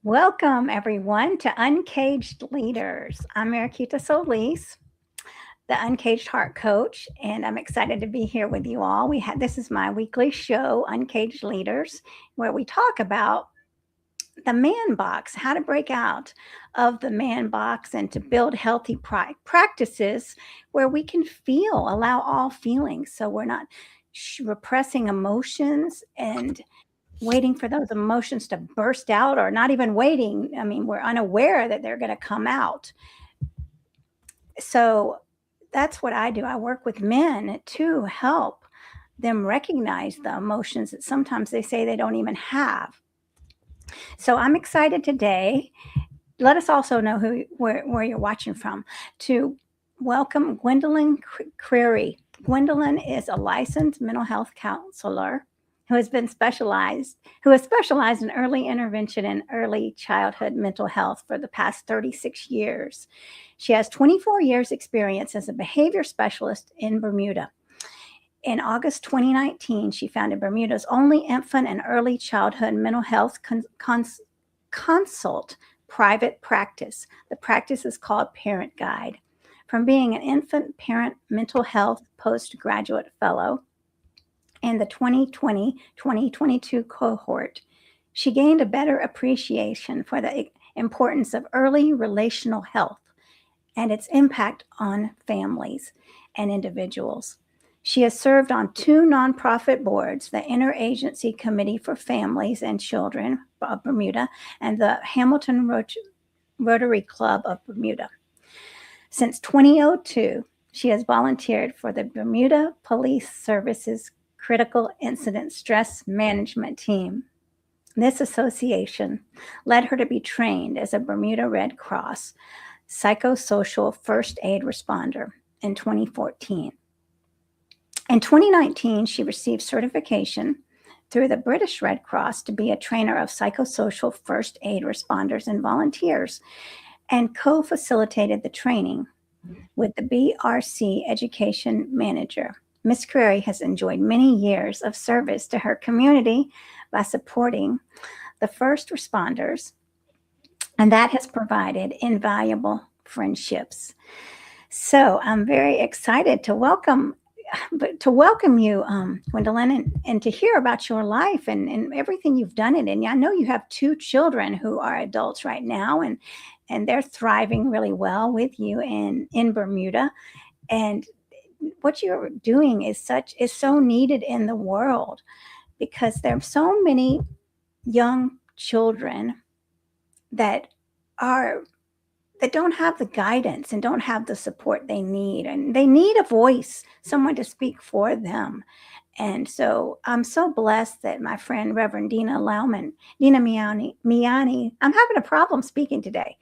Welcome, everyone, to Uncaged Leaders. I'm Mariquita Solis, the Uncaged Heart Coach, and I'm excited to be here with you all. This is my weekly show, Uncaged Leaders, where we talk about the man box, how to break out of the man box and to build healthy practices where we can allow all feelings. So we're not repressing emotions and waiting for those emotions to burst out, or not even waiting. I mean, we're unaware that they're going to come out. So that's what I do. I work with men to help them recognize the emotions that sometimes they say they don't even have. So I'm excited today. Let us also know where you're watching from, to welcome Gwendolyn Creary. Gwendolyn is a licensed mental health counselor who has specialized in early intervention and early childhood mental health for the past 36 years. She has 24 years experience as a behavior specialist in Bermuda. In August 2019, she founded Bermuda's only infant and early childhood mental health consult private practice. The practice is called ParentGuide. From being an infant parent mental health postgraduate fellow in the 2020-2022 cohort, she gained a better appreciation for the importance of early relational health and its impact on families and individuals. She has served on 2 nonprofit boards, the Interagency Committee for Families and Children of Bermuda and the Hamilton Rotary Club of Bermuda. Since 2002, she has volunteered for the Bermuda Police Service's Critical Incident Stress Management Team. This association led her to be trained as a Bermuda Red Cross psychosocial first aid responder in 2014. In 2019, she received certification through the British Red Cross to be a trainer of psychosocial first aid responders and volunteers, and co-facilitated the training with the BRC Education Manager. Ms. Creary has enjoyed many years of service to her community by supporting the first responders, and that has provided invaluable friendships. So I'm very excited to welcome you, Gwendolyn, and to hear about your life and everything you've done it. And I know you have 2 children who are adults right now, and they're thriving really well with you in Bermuda. And what you're doing is so needed in the world, because there are so many young children that don't have the guidance and don't have the support they need, and they need a voice, someone to speak for them. And so I'm so blessed that my friend Reverend Dina Miani, I'm having a problem speaking today.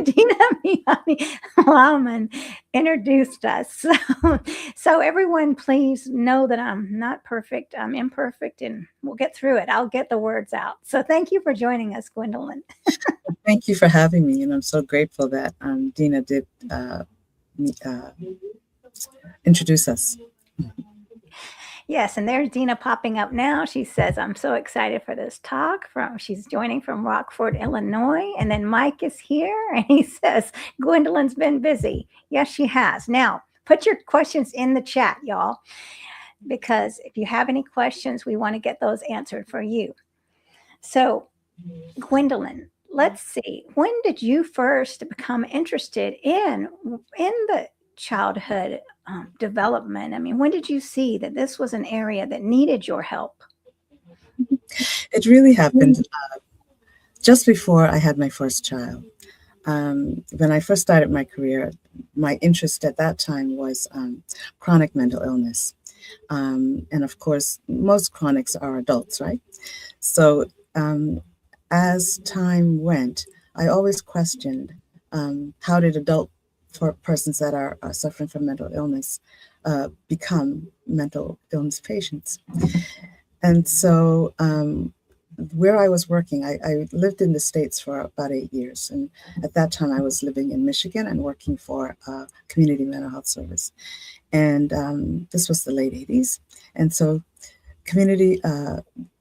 Dina Miani introduced us. So everyone, please know that I'm not perfect. I'm imperfect, and we'll get through it. I'll get the words out. So thank you for joining us, Gwendolyn. Thank you for having me, and I'm so grateful that Dina did introduce us. Yes, and there's Dina popping up now. She says, I'm so excited for this talk. She's joining from Rockford, Illinois. And then Mike is here, and he says, Gwendolyn's been busy. Yes, she has. Now, put your questions in the chat, y'all, because if you have any questions, we want to get those answered for you. So, Gwendolyn, let's see. When did you first become interested in the childhood development? I mean, when did you see that this was an area that needed your help? It really happened just before I had my first child. When I first started my career, my interest at that time was chronic mental illness. And of course, most chronics are adults, right? So as time went, I always questioned how did adult persons that are suffering from mental illness become mental illness patients. And so where I was working, I lived in the States for about 8 years. And at that time, I was living in Michigan and working for a community mental health service. And this was the late 80s. And so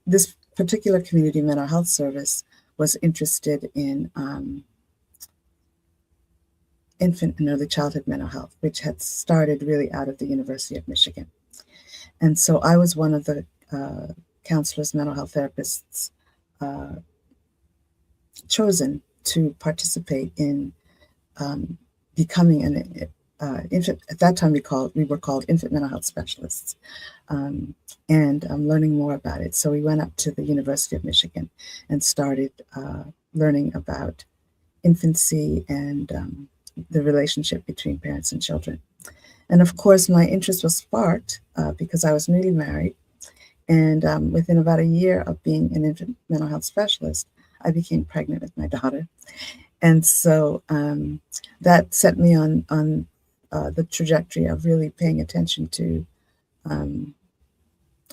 this particular community mental health service was interested in infant and early childhood mental health, which had started really out of the University of Michigan. And so I was one of the counselors, mental health therapists chosen to participate in becoming an infant. At that time, we were called infant mental health specialists, and learning more about it. So we went up to the University of Michigan and started learning about infancy and the relationship between parents and children. And of course, my interest was sparked because I was newly married. And within about a year of being an infant mental health specialist, I became pregnant with my daughter. And so that set me on the trajectory of really paying attention to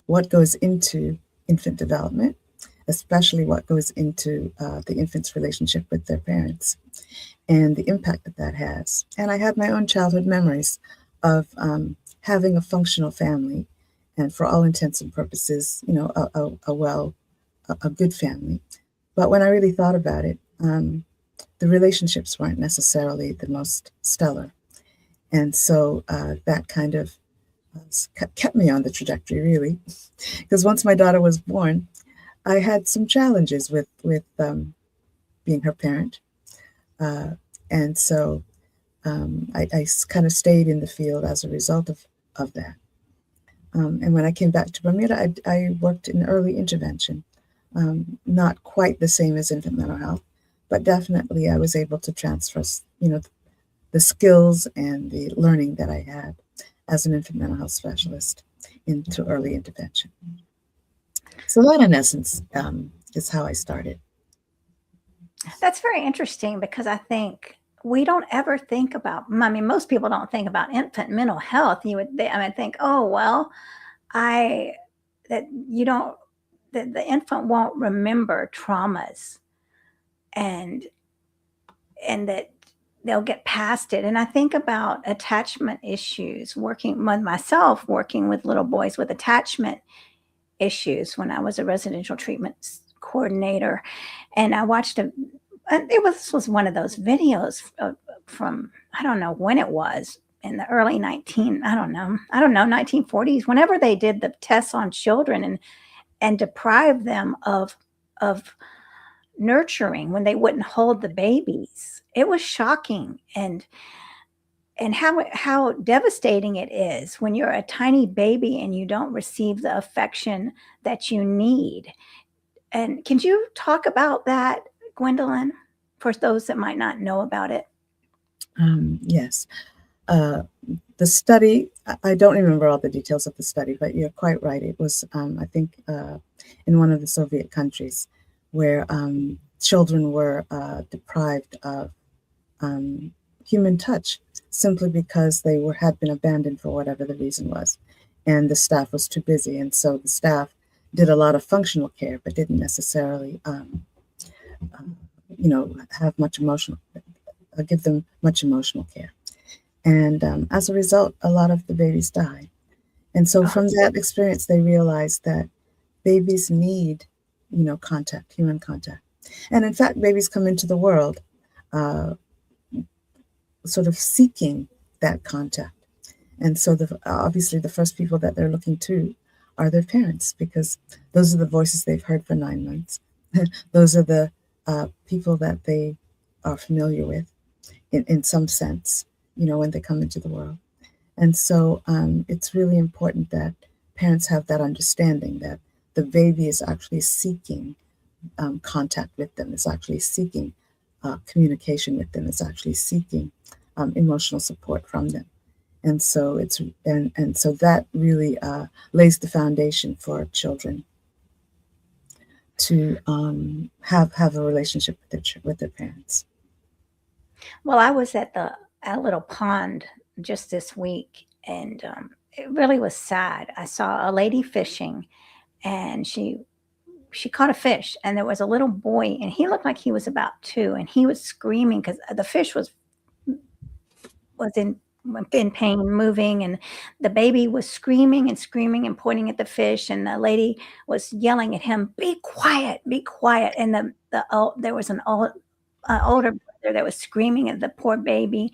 what goes into infant development, especially what goes into the infant's relationship with their parents and the impact that that has. And I had my own childhood memories of having a functional family, and for all intents and purposes, you know, a good family. But when I really thought about it, the relationships weren't necessarily the most stellar. And so that kind of kept me on the trajectory, really, because once my daughter was born, I had some challenges with being her parent. And so I kind of stayed in the field as a result of that. And when I came back to Bermuda, I worked in early intervention, not quite the same as infant mental health, but definitely I was able to transfer, you know, the skills and the learning that I had as an infant mental health specialist into early intervention. So that, in essence, is how I started. That's very interesting because I think we don't ever think about, I mean, most people don't think about infant mental health. I mean, think, oh, well, that you don't, that the infant won't remember traumas and that they'll get past it. And I think about attachment issues, working with myself, working with little boys with attachment issues when I was a residential treatment coordinator. And I watched this was one of those videos from, I don't know when it was, in the early 1940s, whenever they did the tests on children and deprived them of nurturing when they wouldn't hold the babies. It was shocking, and how devastating it is when you're a tiny baby and you don't receive the affection that you need. And can you talk about that, Gwendolyn, for those that might not know about it? Yes. The study, I don't remember all the details of the study, but you're quite right. It was, I think, in one of the Soviet countries where children were deprived of human touch simply because they had been abandoned for whatever the reason was. And the staff was too busy. And so the staff did a lot of functional care, but didn't necessarily, have much give them much emotional care. And as a result, a lot of the babies died. And so from that experience, they realized that babies need, contact, human contact. And in fact, babies come into the world sort of seeking that contact. And so obviously the first people that they're looking to are their parents, because those are the voices they've heard for 9 months. Those are the people that they are familiar with in some sense, when they come into the world. And so it's really important that parents have that understanding that the baby is actually seeking contact with them, is actually seeking communication with them, is actually seeking emotional support from them. And so so that really lays the foundation for children to have a relationship with their parents. Well, I was at a little pond just this week, and it really was sad. I saw a lady fishing, and she caught a fish, and there was a little boy, and he looked like he was about 2, and he was screaming because the fish was in in pain, moving, and the baby was screaming and screaming and pointing at the fish, and the lady was yelling at him, be quiet." And there was an older brother that was screaming at the poor baby,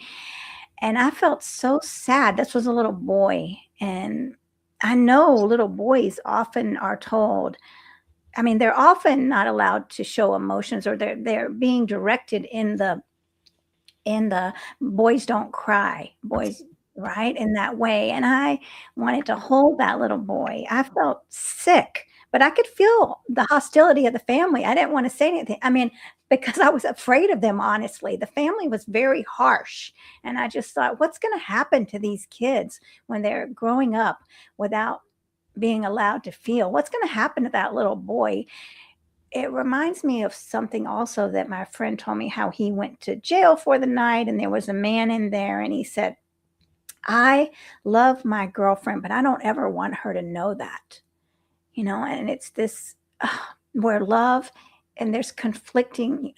and I felt so sad. This was a little boy, and I know little boys often are told, I mean, they're often not allowed to show emotions, or they're being directed in the boys don't cry, boys, right? In that way. And I wanted to hold that little boy. I felt sick, but I could feel the hostility of the family. I didn't want to say anything. I mean, because I was afraid of them, honestly. The family was very harsh. And I just thought, what's going to happen to these kids when they're growing up without being allowed to feel? What's going to happen to that little boy? It reminds me of something also that my friend told me, how he went to jail for the night and there was a man in there, and he said, "I love my girlfriend, but I don't ever want her to know that." And it's this where love, and there's conflicting,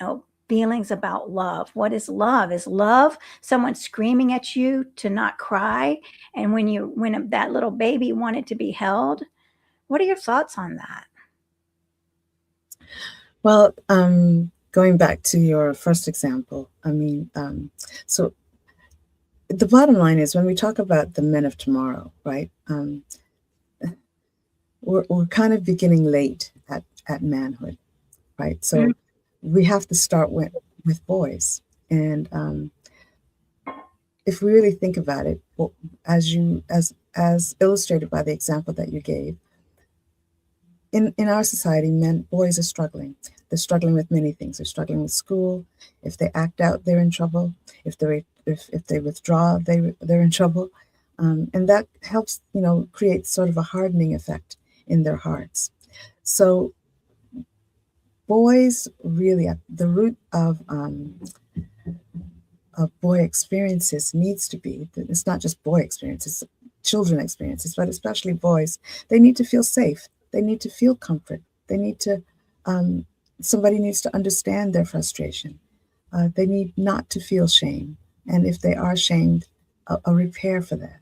feelings about love. What is love? Is love someone screaming at you to not cry? And when that little baby wanted to be held, what are your thoughts on that? Well, going back to your first example, I mean, so the bottom line is when we talk about the men of tomorrow, right? We're kind of beginning late at manhood, right? So Mhm. we have to start with boys, and if we really think about it, well, as illustrated by the example that you gave, in our society, boys are struggling. They're struggling with many things. They're struggling with school. If they act out, they're in trouble. If they withdraw, they're in trouble, and that helps create sort of a hardening effect in their hearts. So boys really at the root of boy experiences needs to be, it's not just boy experiences, children experiences, but especially boys. They need to feel safe. They need to feel comfort. They need to, somebody needs to understand their frustration. They need not to feel shame. And if they are shamed, a repair for that.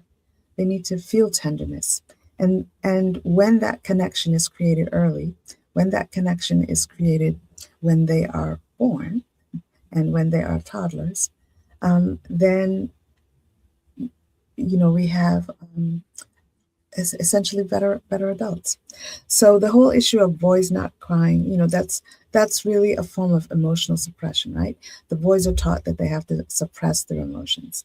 They need to feel tenderness. And when that connection is created early, when that connection is created when they are born and when they are toddlers, then we have essentially better adults. So the whole issue of boys not crying, that's really a form of emotional suppression, right? The boys are taught that they have to suppress their emotions,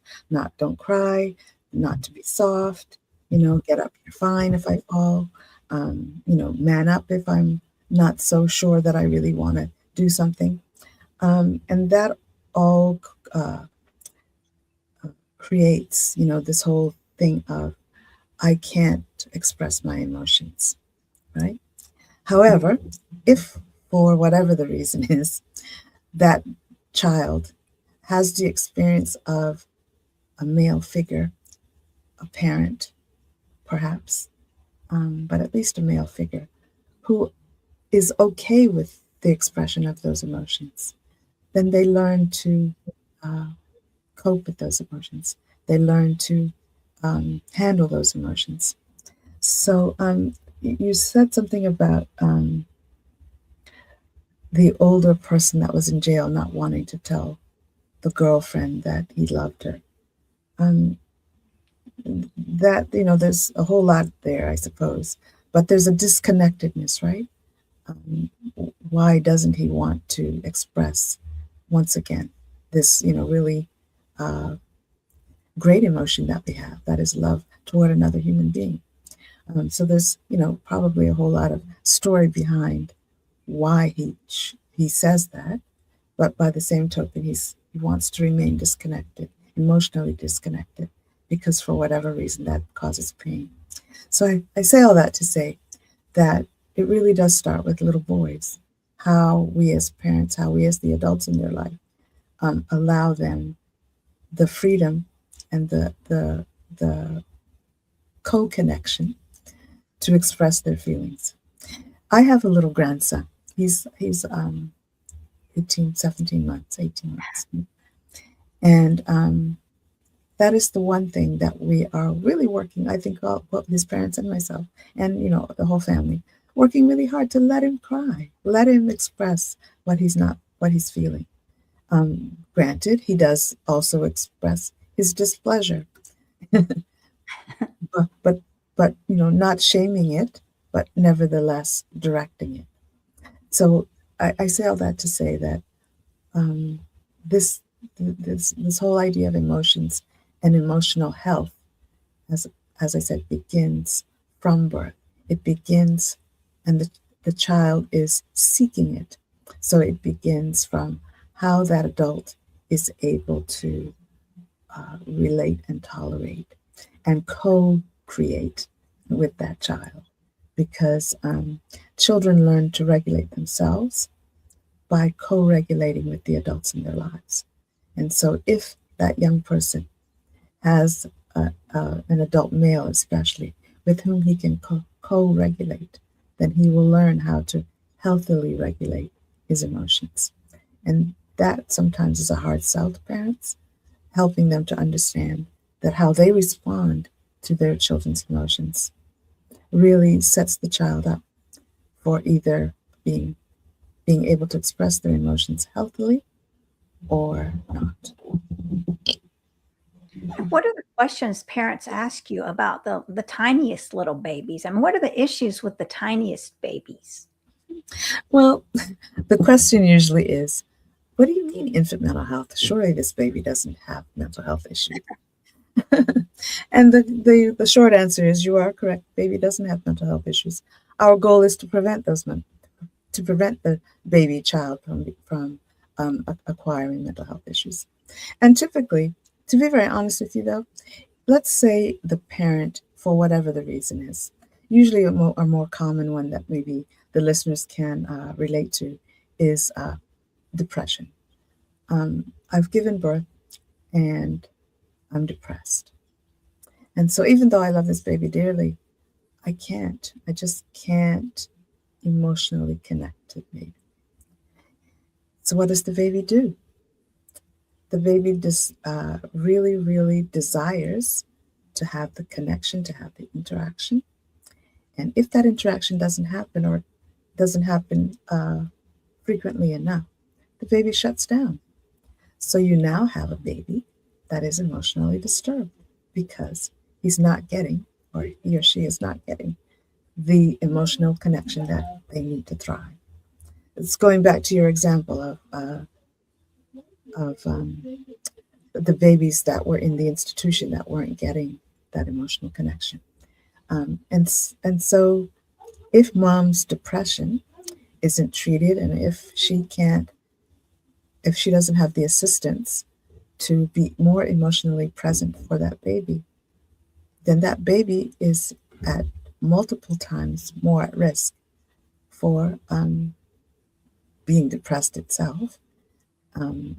don't cry, not to be soft, get up, you're fine if I fall, man up if I'm not so sure that I really want to do something. And that all creates, this whole thing of I can't express my emotions, right? However, if for whatever the reason is, that child has the experience of a male figure, a parent, perhaps, but at least a male figure, who is okay with the expression of those emotions, then they learn to cope with those emotions. They learn to handle those emotions. So you said something about the older person that was in jail not wanting to tell the girlfriend that he loved her. That, there's a whole lot there, I suppose, but there's a disconnectedness, right? Why doesn't he want to express once again this, really great emotion that we have, that is love toward another human being? So there's, probably a whole lot of story behind why he says that, but by the same token, he wants to remain disconnected, emotionally disconnected, because for whatever reason that causes pain. So I say all that to say that it really does start with little boys, how we as parents, how we as the adults in their life allow them the freedom and the co-connection to express their feelings. I have a little grandson. He's 18 months. And that is the one thing that we are really working, I think, both his parents and myself, and the whole family, working really hard to let him cry, let him express what he's feeling. Granted, he does also express his displeasure, but not shaming it, but nevertheless directing it. So I say all that to say that um, this this whole idea of emotions and emotional health, as as I said, begins from birth. It begins, and the child is seeking it. So it begins from how that adult is able to relate and tolerate and co-create with that child, because children learn to regulate themselves by co-regulating with the adults in their lives. And so if that young person has an adult male, especially, with whom he can co-regulate, then he will learn how to healthily regulate his emotions. And that sometimes is a hard sell to parents, helping them to understand that how they respond to their children's emotions really sets the child up for either being able to express their emotions healthily or not. What are the questions parents ask you about the tiniest little babies? I mean, what are the issues with the tiniest babies? Well, the question usually is, what do you mean infant mental health? Surely this baby doesn't have mental health issues. And the short answer is you are correct. Baby doesn't have mental health issues. Our goal is to prevent to prevent the baby child from acquiring mental health issues. And typically, to be very honest with you though, let's say the parent, for whatever the reason is, usually a more common one that maybe the listeners can relate to is depression. I've given birth and I'm depressed. And so even though I love this baby dearly, I just can't emotionally connect to the baby. So what does the baby do? The baby just really, really desires to have the connection, to have the interaction. And if that interaction doesn't happen or doesn't happen frequently enough, the baby shuts down. So you now have a baby that is emotionally disturbed because he's not getting, or he or she is not getting, the emotional connection that they need to thrive. It's going back to your example of the babies that were in the institution that weren't getting that emotional connection. And so if mom's depression isn't treated, and if she doesn't have the assistance to be more emotionally present for that baby, then that baby is at multiple times more at risk for being depressed itself.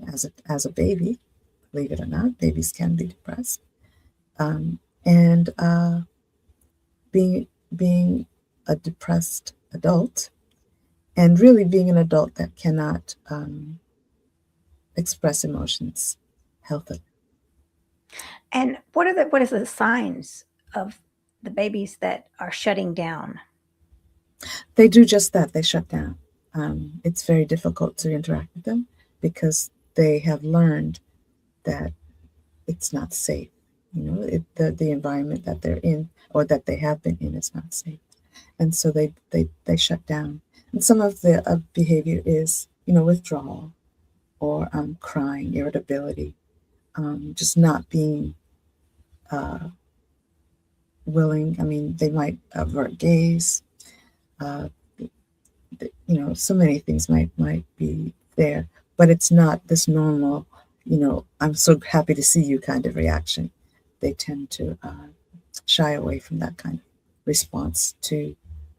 As a baby, believe it or not, babies can be depressed, and being a depressed adult, and really being an adult that cannot express emotions healthily. And what is the signs of the babies that are shutting down? They do just that. They shut down. It's very difficult to interact with them because they have learned that it's not safe. The environment that they're in or that they have been in is not safe, and so they shut down. And some of the behavior is withdrawal or crying, irritability, just not being willing. I mean, they might avert gaze. Uh, so many things might be there, but it's not this normal, I'm so happy to see you kind of reaction. They tend to shy away from that kind of response to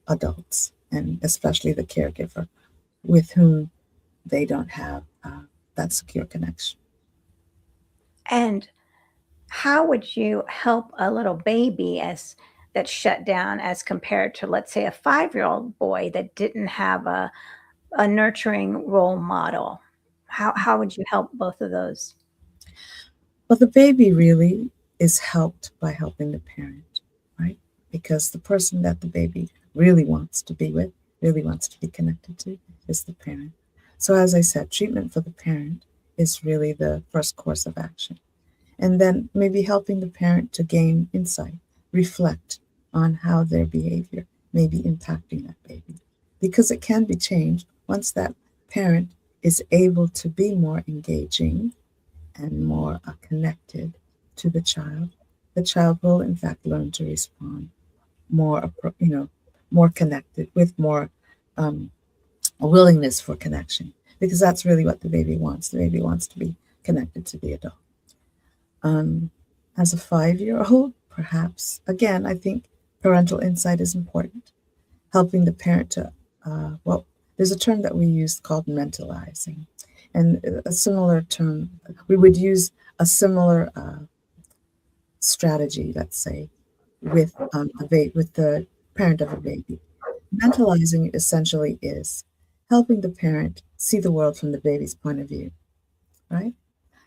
adults, and especially the caregiver with whom they don't have that secure connection. And how would you help a little baby as that's shut down as compared to, let's say, a 5-year-old boy that didn't have a nurturing role model? How would you help both of those? But the baby really is helped by helping the parent, right? Because the person that the baby really wants to be with, really wants to be connected to, is the parent. So, as I said, treatment for the parent is really the first course of action. And then maybe helping the parent to gain insight, reflect on how their behavior may be impacting that baby. Because it can be changed once that parent is able to be more engaging and more connected to the child. The child will, in fact, learn to respond more, more connected with more um, willingness for connection, because that's really what the baby wants. The baby wants to be connected to the adult. Um, as a 5-year-old, perhaps, again, I think parental insight is important, helping the parent to, well, there's a term that we use called mentalizing. And a similar term, we would use a similar strategy, let's say, with with the parent of a baby. Mentalizing essentially is helping the parent see the world from the baby's point of view, right?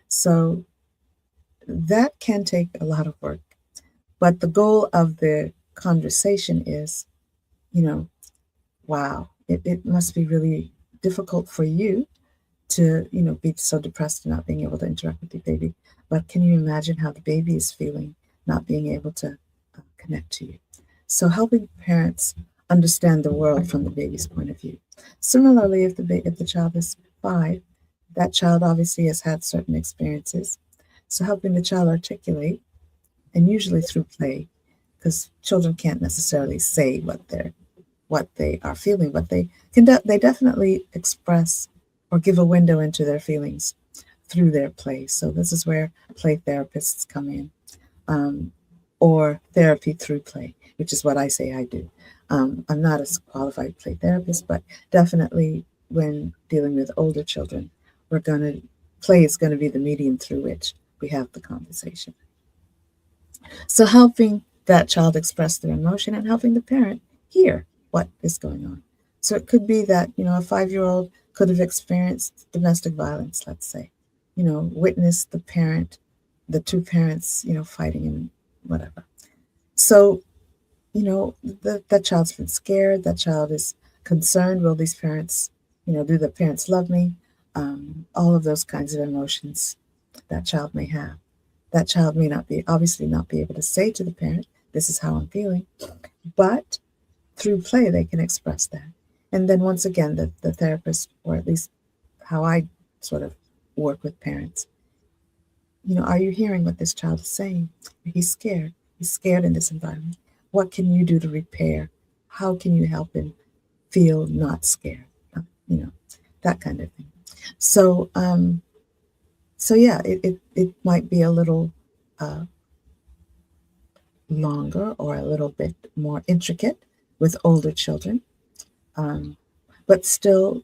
So that can take a lot of work. But the goal of the conversation is, you know, wow, it must be really difficult for you to, be so depressed and not being able to interact with your baby. But can you imagine how the baby is feeling not being able to connect to you? So helping parents understand the world from the baby's point of view. Similarly, if the child is 5, that child obviously has had certain experiences. So helping the child articulate, and usually through play, because children can't necessarily say what they are feeling, but they definitely express or give a window into their feelings through their play. So this is where play therapists come in, or therapy through play, which is what I say I do. I'm not a qualified play therapist, but definitely when dealing with older children, play is going to be the medium through which we have the conversation. So helping that child express their emotion and helping the parent hear what is going on. So it could be that, a 5-year-old could have experienced domestic violence, let's say, witnessed the two parents, fighting and whatever. So, that child's been scared, that child is concerned. Will these parents, do the parents love me? All of those kinds of emotions that child may have. That child may obviously not be able to say to the parent, this is how I'm feeling, but through play, they can express that. And then once again, the therapist, or at least how I sort of work with parents, are you hearing what this child is saying? He's scared. He's scared in this environment. What can you do to repair? How can you help him feel not scared? That kind of thing. So, yeah, it might be a little longer or a little bit more intricate with older children, but still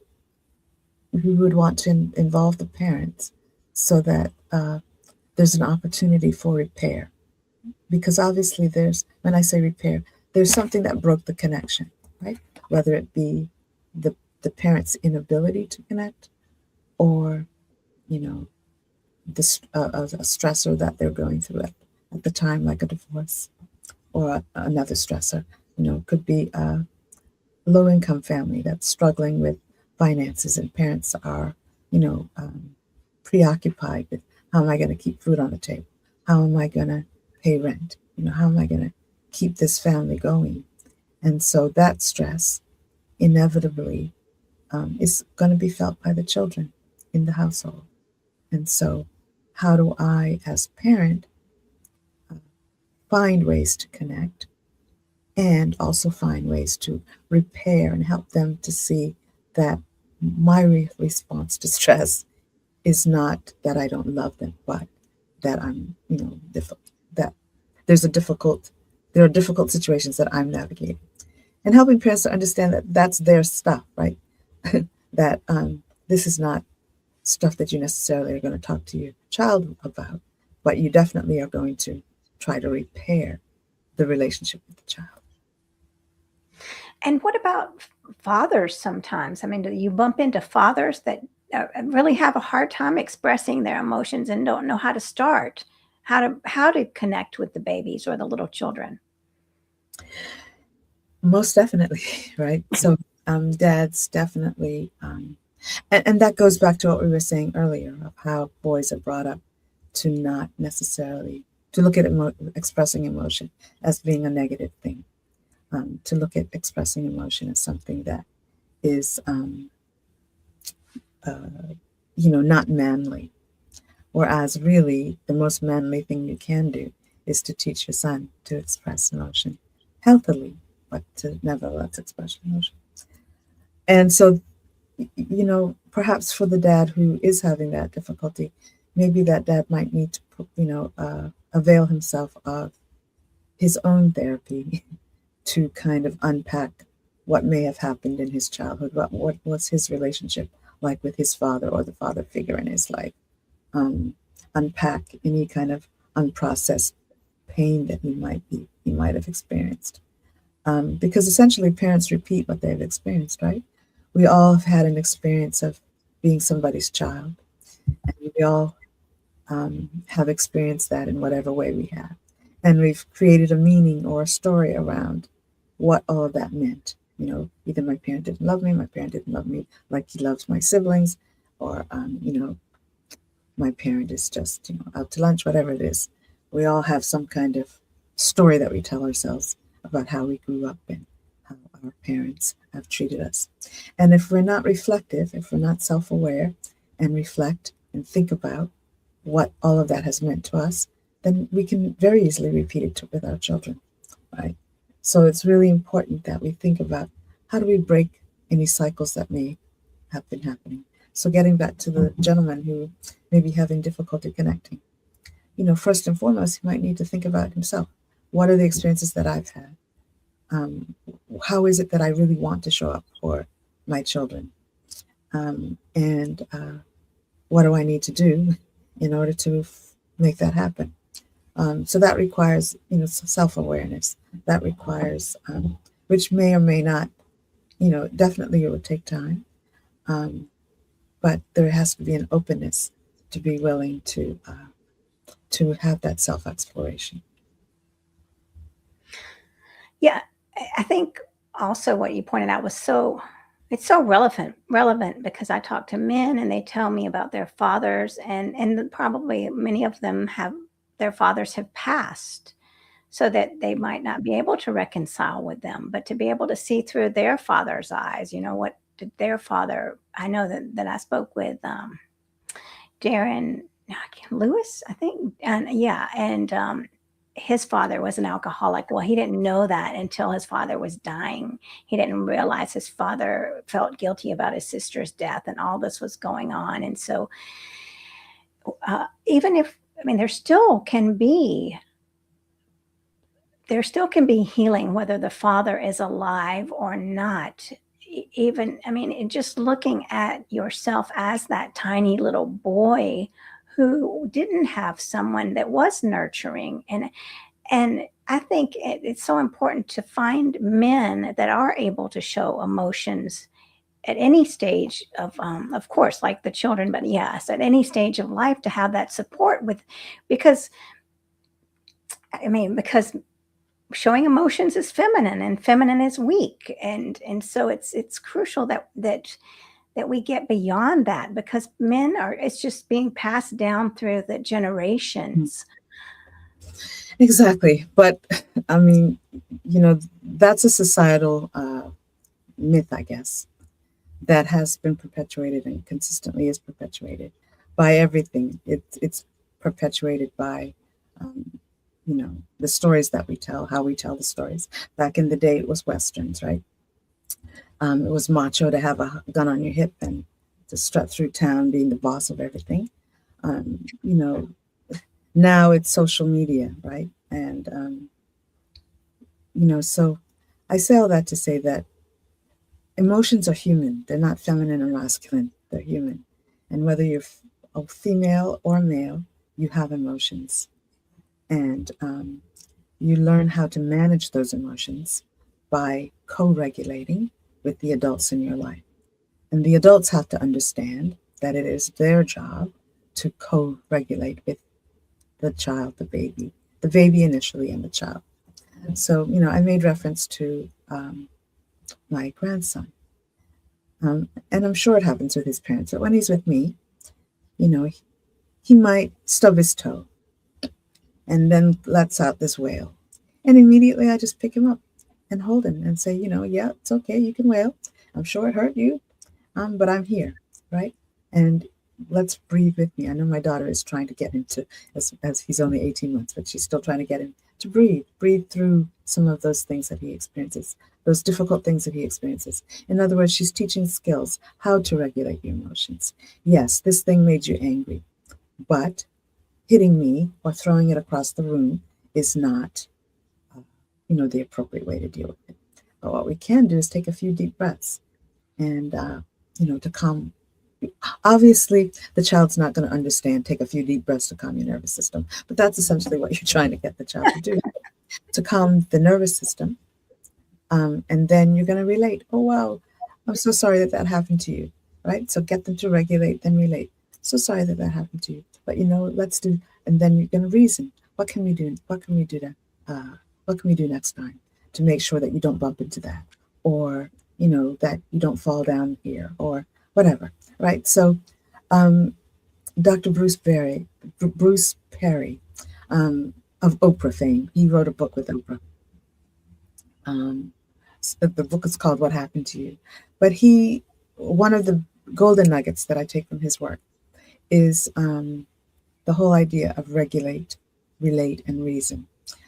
we would want to involve the parents so that there's an opportunity for repair. Because obviously when I say repair, there's something that broke the connection, right? Whether it be the parent's inability to connect, or, a stressor that they're going through at the time, like a divorce, or another stressor. Could be a low-income family that's struggling with finances, and parents are, preoccupied with, how am I going to keep food on the table? How am I going to pay rent? How am I going to keep this family going? And so that stress inevitably is going to be felt by the children in the household. And so how do I, as parent, find ways to connect, and also find ways to repair and help them to see that my response to stress is not that I don't love them, but that I'm, that there are difficult situations that I'm navigating, and helping parents to understand that that's their stuff, right? That this is not stuff that you necessarily are going to talk to your child about, but you definitely are going to try to repair the relationship with the child. And what about fathers sometimes? I mean, do you bump into fathers that really have a hard time expressing their emotions and don't know how to start, how to connect with the babies or the little children. Most definitely, right? So dads definitely, and that goes back to what we were saying earlier of how boys are brought up to not necessarily to look at expressing emotion as being a negative thing, to look at expressing emotion as something that is, not manly. Whereas really, the most manly thing you can do is to teach your son to express emotion healthily, but to nevertheless express emotion. And so, perhaps for the dad who is having that difficulty, maybe that dad might need to, avail himself of his own therapy to kind of unpack what may have happened in his childhood, what was his relationship like with his father or the father figure in his life, unpack any kind of unprocessed pain that he might have experienced. Because essentially parents repeat what they've experienced, right? We all have had an experience of being somebody's child, and we all have experienced that in whatever way we have. And we've created a meaning or a story around what all of that meant. Either my parent didn't love me, my parent didn't love me like he loves my siblings, or, my parent is just, out to lunch, whatever it is. We all have some kind of story that we tell ourselves about how we grew up and how our parents have treated us. And if we're not reflective, if we're not self-aware and reflect and think about what all of that has meant to us, then we can very easily repeat it with our children, right? So it's really important that we think about how do we break any cycles that may have been happening. So getting back to the gentleman who may be having difficulty connecting, first and foremost, he might need to think about himself. What are the experiences that I've had? How is it that I really want to show up for my children? And what do I need to do in order to make that happen? So that requires, self-awareness. That requires, which may or may not, definitely it would take time. But there has to be an openness to be willing to have that self-exploration. Yeah, I think also what you pointed out was it's so relevant because I talk to men and they tell me about their fathers, and probably many of them their fathers have passed, so that they might not be able to reconcile with them, but to be able to see through their father's eyes, what did their father. I know that I spoke with Darren Lewis, I think, and yeah, and his father was an alcoholic. Well, he didn't know that until his father was dying. He didn't realize his father felt guilty about his sister's death, and all this was going on. And so, even if, there still can be healing whether the father is alive or not. Even, just looking at yourself as that tiny little boy who didn't have someone that was nurturing. And I think it's so important to find men that are able to show emotions at any stage of course, like the children, but yes, at any stage of life, to have that support because showing emotions is feminine and feminine is weak. And so it's crucial that we get beyond that, because it's just being passed down through the generations. Exactly. But that's a societal myth, I guess, that has been perpetuated and consistently is perpetuated by everything. It's perpetuated by, the stories that we tell, how we tell the stories. Back in the day, it was Westerns, right? It was macho to have a gun on your hip and to strut through town being the boss of everything. Now it's social media, right? And, so I say all that to say that emotions are human. They're not feminine or masculine. They're human. And whether you're a female or male, you have emotions. And you learn how to manage those emotions by co-regulating with the adults in your life. And the adults have to understand that it is their job to co-regulate with the child, the baby initially and the child. So, I made reference to my grandson. And I'm sure it happens with his parents. But when he's with me, you know, he might stub his toe and then lets out this wail. And immediately I just pick him up and hold him and say, yeah, it's okay. You can wail. I'm sure it hurt you, but I'm here, right? And let's breathe with me. I know my daughter is trying to get him to, as he's only 18 months, but she's still trying to get him to breathe through some of those things that he experiences, those difficult things that he experiences. In other words, she's teaching skills, how to regulate your emotions. Yes, this thing made you angry, but hitting me or throwing it across the room is not, the appropriate way to deal with it. But what we can do is take a few deep breaths and, to calm. Obviously, the child's not going to understand, take a few deep breaths to calm your nervous system, but that's essentially what you're trying to get the child to do, to calm the nervous system. And then you're going to relate. Oh, wow, I'm so sorry that happened to you, right? So get them to regulate, then relate. So sorry that happened to you, but let's do, and then you're going to reason. What can we do? What can we do what can we do next time to make sure that you don't bump into that, or that you don't fall down here, or whatever, right? So, Dr. Bruce Perry of Oprah fame, he wrote a book with Oprah. The book is called What Happened to You. But one of the golden nuggets that I take from his work is the whole idea of regulate, relate, and reason.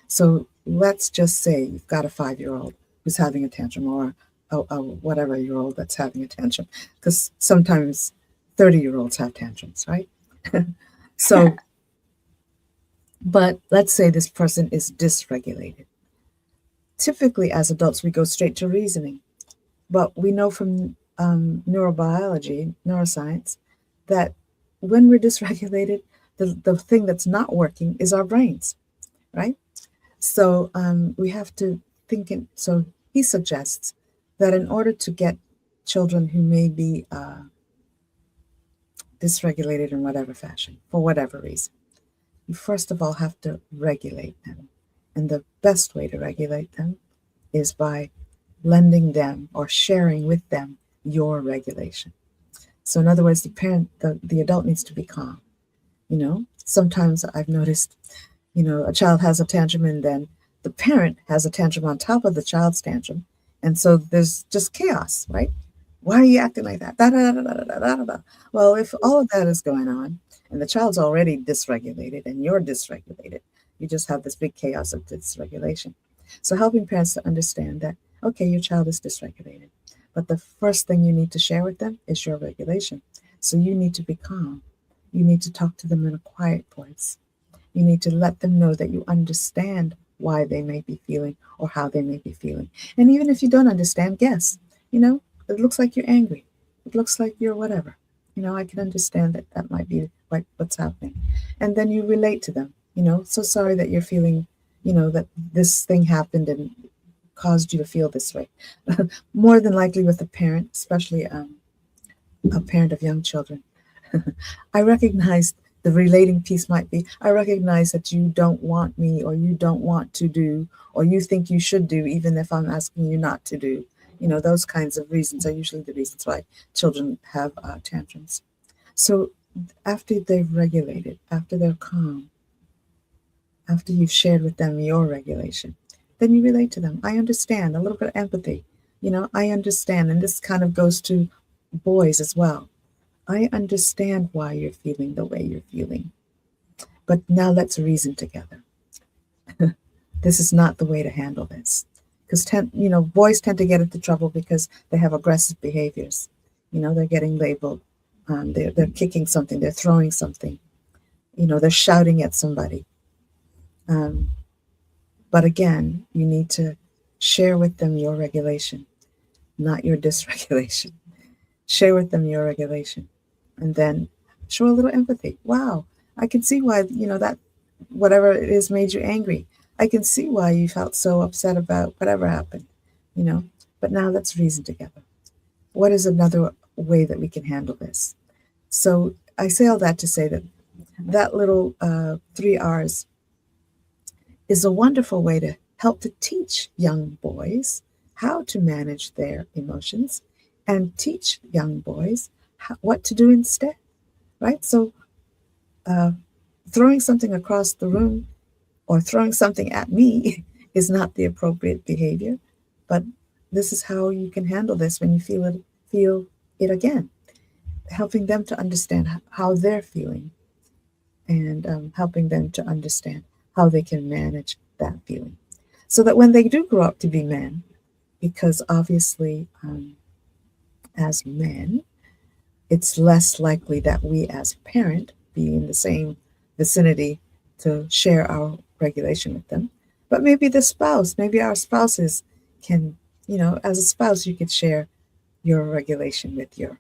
So let's just say you've got a 5-year-old who's having a tantrum, or a whatever-year-old that's having a tantrum, because sometimes 30-year-olds have tantrums, right? So, but let's say this person is dysregulated. Typically, as adults, we go straight to reasoning. But we know from neurobiology, neuroscience, that when we're dysregulated, the thing that's not working is our brains, right? So we have to think. So he suggests that in order to get children who may be dysregulated in whatever fashion, for whatever reason, you first of all have to regulate them. And the best way to regulate them is by lending them or sharing with them your regulation. So in other words, the adult needs to be calm. Sometimes I've noticed, a child has a tantrum and then the parent has a tantrum on top of the child's tantrum. And so there's just chaos, right? Why are you acting like that? Da, da, da, da, da, da, da, da. Well, if all of that is going on and the child's already dysregulated and you're dysregulated, you just have this big chaos of dysregulation. So helping parents to understand that, okay, your child is dysregulated, but the first thing you need to share with them is your regulation. So you need to be calm. You need to talk to them in a quiet voice. You need to let them know that you understand why they may be feeling or how they may be feeling. And even if you don't understand, guess, it looks like you're angry. It looks like you're whatever. I can understand that might be what's happening. And then you relate to them, so sorry that you're feeling, that this thing happened and caused you to feel this way. More than likely with a parent, especially a parent of young children, I recognize the relating piece might be, I recognize that you don't want me, or you don't want to do, or you think you should do, even if I'm asking you not to do. Those kinds of reasons are usually the reasons why children have tantrums. So after they've regulated, after they're calm, after you've shared with them your regulation, then you relate to them. I understand, a little bit of empathy. I understand, and this kind of goes to boys as well. I understand why you're feeling the way you're feeling, but now let's reason together. This is not the way to handle this. Because boys tend to get into trouble because they have aggressive behaviors. They're getting labeled. They're kicking something. They're throwing something. They're shouting at somebody. But again, you need to share with them your regulation, not your dysregulation. Share with them your regulation, and then show a little empathy. Wow, I can see why that whatever it is made you angry. I can see why you felt so upset about whatever happened, but now let's reason together. What is another way that we can handle this? So I say all that to say that that little 3 R's is a wonderful way to help to teach young boys how to manage their emotions and teach young boys what to do instead, right? So uh, throwing something across the room or throwing something at me is not the appropriate behavior, but this is how you can handle this when you feel it again, helping them to understand how they're feeling and helping them to understand how they can manage that feeling. So that when they do grow up to be men, because obviously as men, it's less likely that we as a parent be in the same vicinity to share our regulation with them. But maybe the spouse, maybe our spouses can, as a spouse, you could share your regulation with your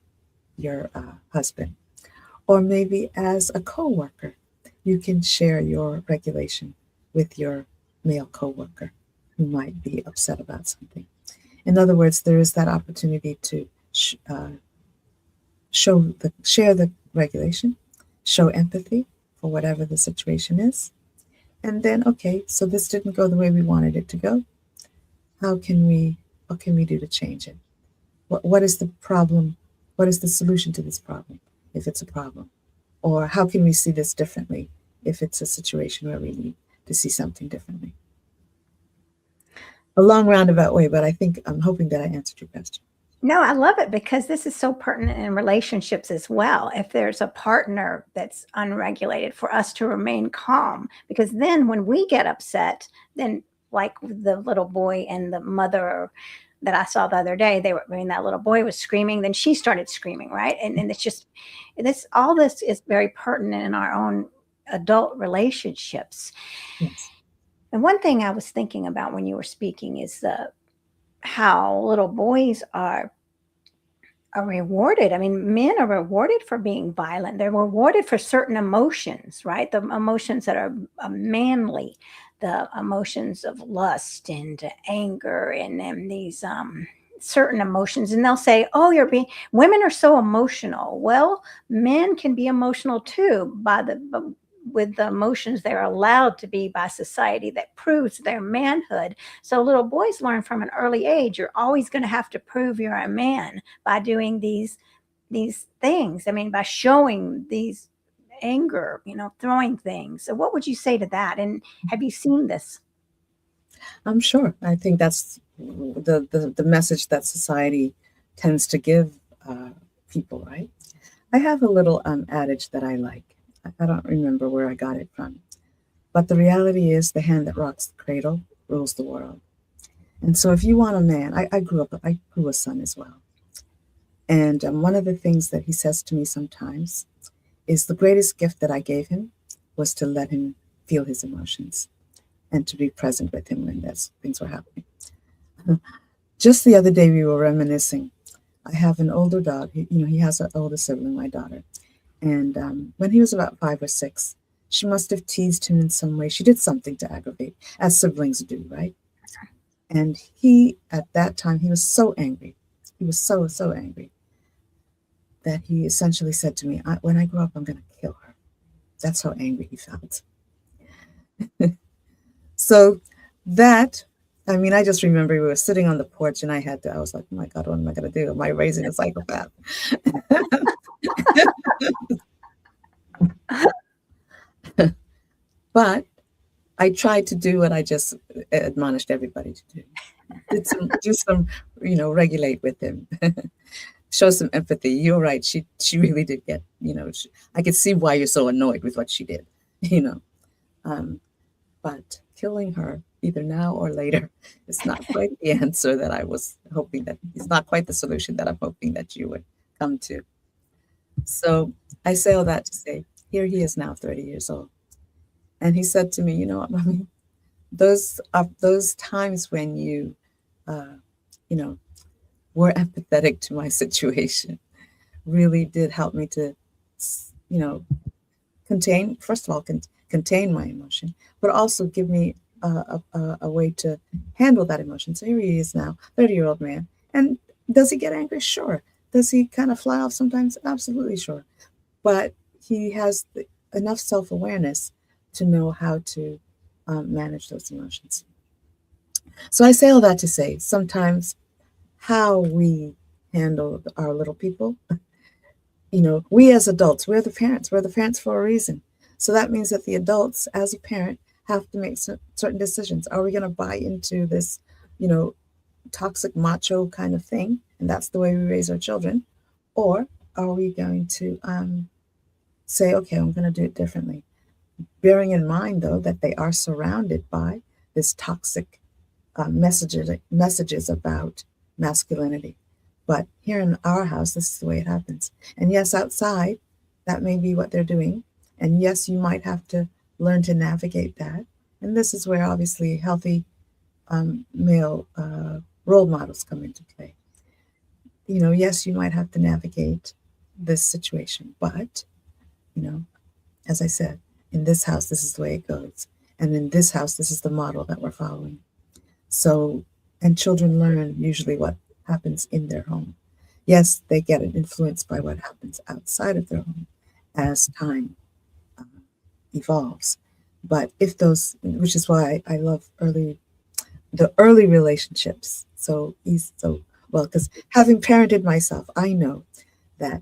husband. Or maybe as a coworker, you can share your regulation with your male coworker who might be upset about something. In other words, there is that opportunity to share the regulation, show empathy for whatever the situation is, and then okay, so this didn't go the way we wanted it to go. What can we do to change it? What is the problem? What is the solution to this problem, if it's a problem? Or how can we see this differently if it's a situation where we need to see something differently? A long roundabout way, but I'm hoping that I answered your question. No, I love it because this is so pertinent in relationships as well. If there's a partner that's unregulated, for us to remain calm, because then when we get upset, then like the little boy and the mother that I saw the other day, that little boy was screaming, then she started screaming, right? And it's just all this is very pertinent in our own adult relationships. Yes. And one thing I was thinking about when you were speaking is how little boys are rewarded. I mean, men are rewarded for being violent. They're rewarded for certain emotions, right? The emotions that are manly, the emotions of lust and anger, and then these certain emotions. And they'll say, "Oh, women are so emotional." Well, men can be emotional too with the emotions they're allowed to be by society that proves their manhood. So little boys learn from an early age, you're always going to have to prove you're a man by doing these things. I mean, by showing these anger, throwing things. So what would you say to that? And have you seen this? I'm sure. I think that's the message that society tends to give people, right? I have a little adage that I like. I don't remember where I got it from. But the reality is the hand that rocks the cradle rules the world. And so if you want a man, I grew a son as well. And one of the things that he says to me sometimes is the greatest gift that I gave him was to let him feel his emotions and to be present with him when things were happening. Just the other day we were reminiscing. I have an older dog. He has an older sibling, my daughter. And when he was about 5 or 6, she must have teased him in some way. She did something to aggravate, as siblings do, right? And at that time, he was so angry. He was so, so angry that he essentially said to me, when I grow up, I'm going to kill her. That's how angry he felt. So I just remember we were sitting on the porch and I was like, oh my God, what am I going to do? Am I raising a psychopath? But I tried to do what I just admonished everybody to do. Regulate with him. Show some empathy. You're right. She really did get, I could see why you're so annoyed with what she did, but killing her either now or later is not quite the answer that I was hoping that it's not quite the solution that I'm hoping that you would come to. So I say all that to say, here he is now 30 years old. And he said to me, you know what, Mommy, those times when you, were empathetic to my situation really did help me to, contain my emotion, but also give me a way to handle that emotion. So here he is now, 30-year-old man. And does he get angry? Sure. Does he kind of fly off sometimes? Absolutely sure. but he has enough self-awareness to know how to manage those emotions. So I say all that to say sometimes how we handle our little people, we as adults, we're the parents for a reason. So that means that the adults as a parent have to make certain decisions. Are we going to buy into this, toxic macho kind of thing, and that's the way we raise our children? Or are we going to say, okay, I'm going to do it differently? Bearing in mind, though, that they are surrounded by this toxic messages about masculinity. But here in our house, this is the way it happens. And yes, outside, that may be what they're doing. And yes, you might have to learn to navigate that. And this is where obviously healthy male role models come into play. Yes, you might have to navigate this situation, but, as I said, in this house, this is the way it goes. And in this house, this is the model that we're following. So, and children learn usually what happens in their home. Yes, they get influenced by what happens outside of their home as time evolves. But if those, which is why I love the early relationships. Well, because having parented myself, I know that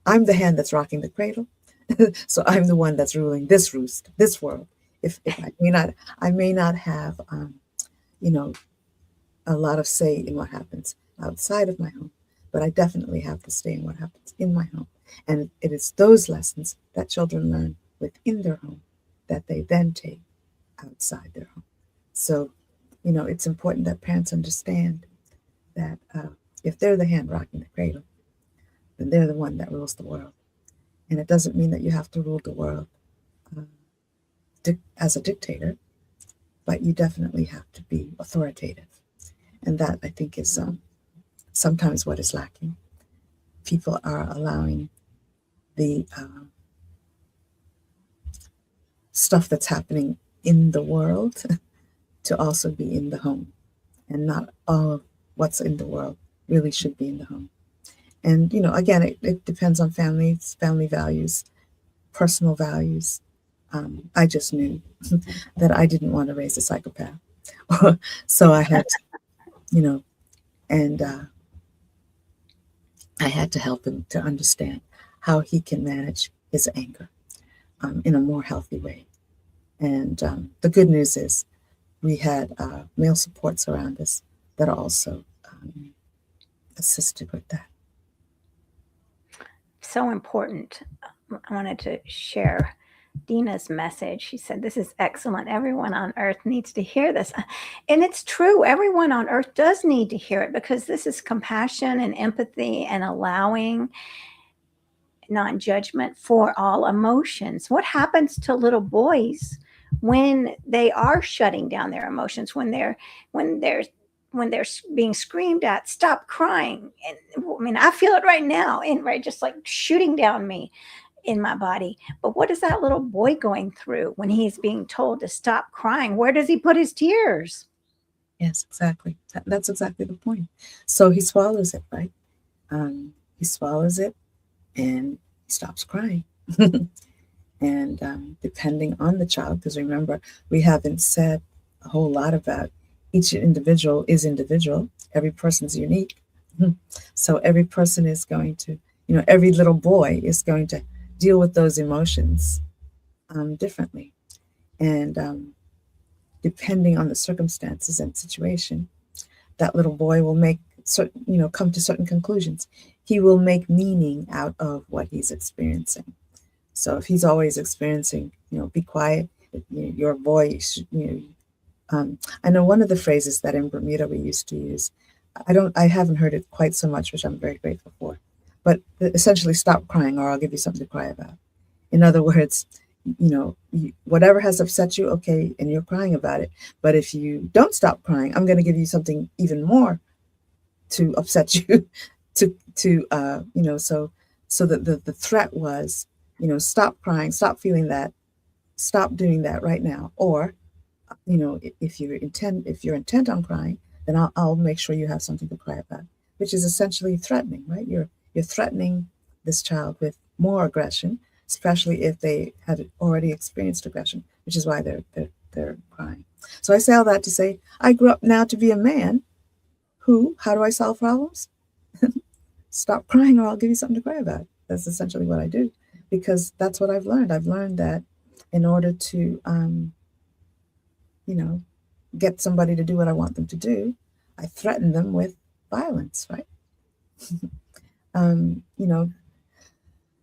I'm the hand that's rocking the cradle. So I'm the one that's ruling this world. If I may not have, a lot of say in what happens outside of my home, but I definitely have to stay in what happens in my home. And it is those lessons that children learn within their home that they then take outside their home. So, it's important that parents understand that if they're the hand rocking the cradle, then they're the one that rules the world. And it doesn't mean that you have to rule the world as a dictator, but you definitely have to be authoritative. And that, I think, is sometimes what is lacking. People are allowing the stuff that's happening in the world to also be in the home. And not all of what's in the world really should be in the home. And, again, it depends on families, family values, personal values. I just knew that I didn't want to raise a psychopath. So I had to, and I had to help him to understand how he can manage his anger in a more healthy way. And the good news is we had male supports around us that also assisted with that. So important. I wanted to share Dina's message. She said, "This is excellent. Everyone on earth needs to hear this." And it's true. Everyone on earth does need to hear it, because this is compassion and empathy and allowing non-judgment for all emotions. What happens to little boys when they are shutting down their emotions, when they're being screamed at, "Stop crying"? And I mean, I feel it right now, and right, just like shooting down me in my body. But what is that little boy going through when he's being told to stop crying? Where does he put his tears? Yes, exactly. That's exactly the point. So he swallows it, right? He swallows it and he stops crying. And depending on the child, because remember, we haven't said a whole lot about each individual is individual. Every person's unique. So every person is going to, every little boy is going to deal with those emotions differently. And depending on the circumstances and situation, that little boy will make certain, come to certain conclusions. He will make meaning out of what he's experiencing. So if he's always experiencing, be quiet, your voice, I know one of the phrases that in Bermuda we used to use, I haven't heard it quite so much, which I'm very grateful for, but essentially, stop crying or I'll give you something to cry about. In other words, whatever has upset you, okay, and you're crying about it. But if you don't stop crying, I'm going to give you something even more to upset you. So that the threat was, stop crying, stop feeling that, stop doing that right now. Or, if you're intent on crying, then I'll make sure you have something to cry about, which is essentially threatening, right? You're threatening this child with more aggression, especially if they had already experienced aggression, which is why they're crying. So I say all that to say, I grew up now to be a man who, how do I solve problems? Stop crying or I'll give you something to cry about. That's essentially what I do, because that's what I've learned. I've learned that in order to, you know, get somebody to do what I want them to do, I threaten them with violence, right? You know,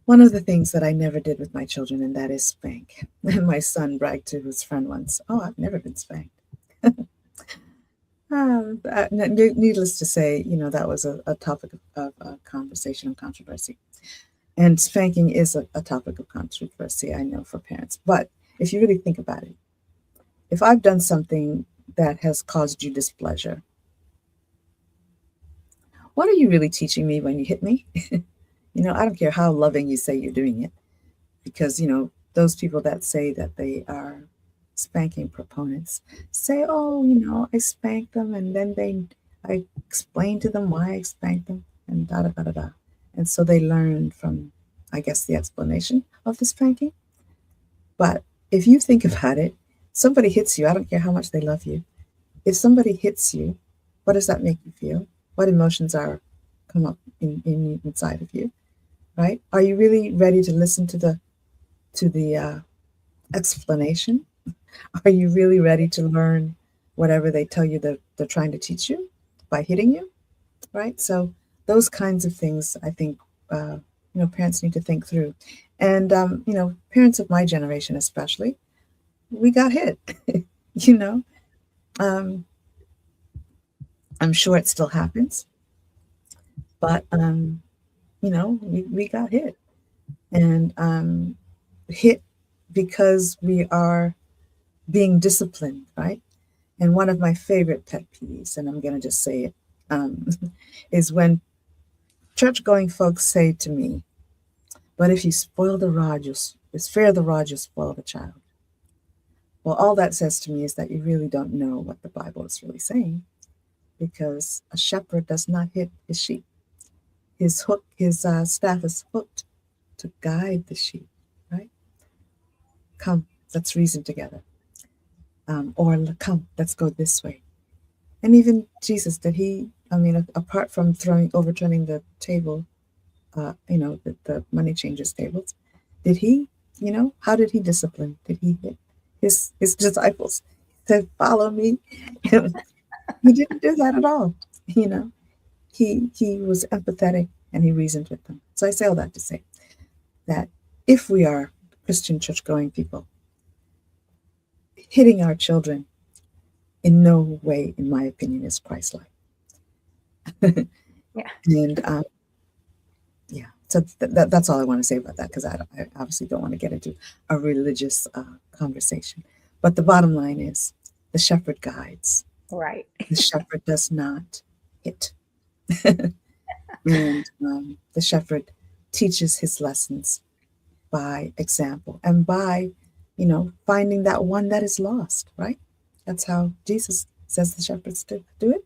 one of the things that I never did with my children, and that is spank. My son bragged to his friend once, "Oh, I've never been spanked." Needless to say, you know, that was a topic of conversation and controversy. And spanking is a topic of controversy, I know, for parents. But if you really think about it, if I've done something that has caused you displeasure, what are you really teaching me when you hit me? You know, I don't care how loving you say you're doing it, because, you know, those people that say that they are spanking proponents say, oh, you know, I spanked them, and then I explained to them why I spanked them, and da da da da da. And so they learn from, I guess, the explanation of the spanking. But if you think about it, somebody hits you, I don't care how much they love you. If somebody hits you, what does that make you feel? What emotions are come up inside of you, right? Are you really ready to listen to the explanation? Are you really ready to learn whatever they tell you that they're trying to teach you by hitting you, right? So those kinds of things, I think, you know, parents need to think through. And, you know, parents of my generation especially, we got hit, you know. I'm sure it still happens, but, you know, we got hit. And hit because we are being disciplined, right? And one of my favorite pet peeves, and I'm going to just say it, is when church-going folks say to me, but if you spoil the rod, spare the rod, you'll spoil the child. Well, all that says to me is that you really don't know what the Bible is really saying, because a shepherd does not hit his sheep. His staff is hooked to guide the sheep, right? Come, let's reason together. Or come, let's go this way. And even Jesus, did he, I mean, apart from overturning the table, you know, the money changers tables, did he, you know, how did he discipline? Did he hit his disciples? He said, follow me. He didn't do that at all. You know, he was empathetic and he reasoned with them. So I say all that to say that if we are Christian church-going people, hitting our children in no way, in my opinion, is Christ-like. Yeah. And yeah, so that's all I want to say about that, because I obviously don't want to get into a religious conversation. But the bottom line is the shepherd guides. Right. The shepherd does not hit. And the shepherd teaches his lessons by example and by, you know, finding that one that is lost, right? That's how Jesus says the shepherds do it.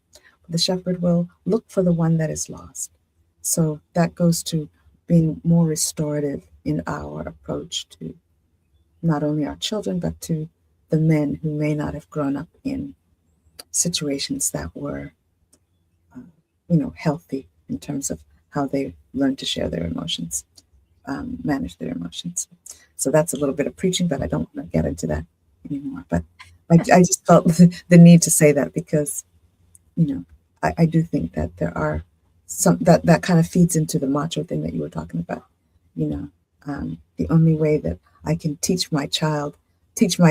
The shepherd will look for the one that is lost. So that goes to being more restorative in our approach to not only our children, but to the men who may not have grown up in situations that were, you know, healthy in terms of how they learn to share their emotions, manage their emotions. So that's a little bit of preaching, but I don't want to get into that anymore. But I just felt the need to say that because, you know, I do think that there are some that kind of feeds into the macho thing that you were talking about. You know, the only way that I can teach my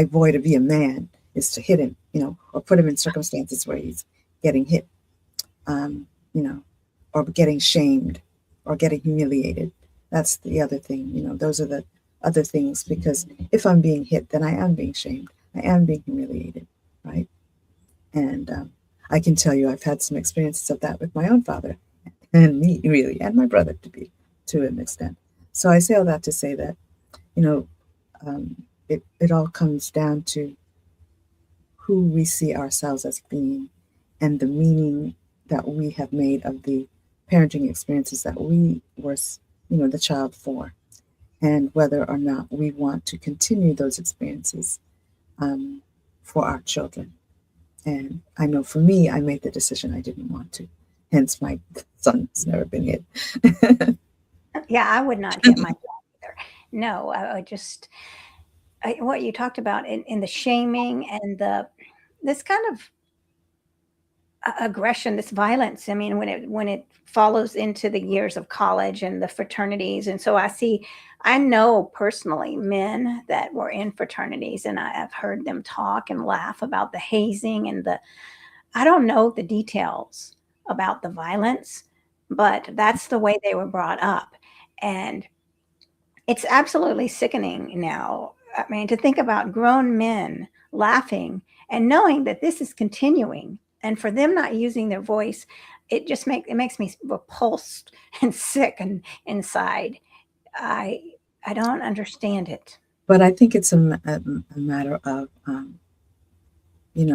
boy to be a man is to hit him, you know, or put him in circumstances where he's getting hit, you know, or getting shamed or getting humiliated. That's the other thing, you know, those are the other things, because if I'm being hit, then I am being shamed. I am being humiliated, right? And I can tell you I've had some experiences of that with my own father and me, really, and my brother to an extent. So I say all that to say that, you know, it all comes down to who we see ourselves as being and the meaning that we have made of the parenting experiences that we were, you know, the child for. and whether or not we want to continue those experiences for our children. And I know for me, I made the decision I didn't want to. Hence, my son has never been hit. Yeah, I would not hit my child either. No, what you talked about in the shaming and this kind of aggression, this violence. I mean, when it follows into the years of college and the fraternities, and so I know personally men that were in fraternities, and I've heard them talk and laugh about the hazing and I don't know the details about the violence, but that's the way they were brought up, and it's absolutely sickening now. I mean, to think about grown men laughing and knowing that this is continuing, and for them not using their voice, it makes me repulsed and sick and inside. I I don't understand it. But I think it's a matter of,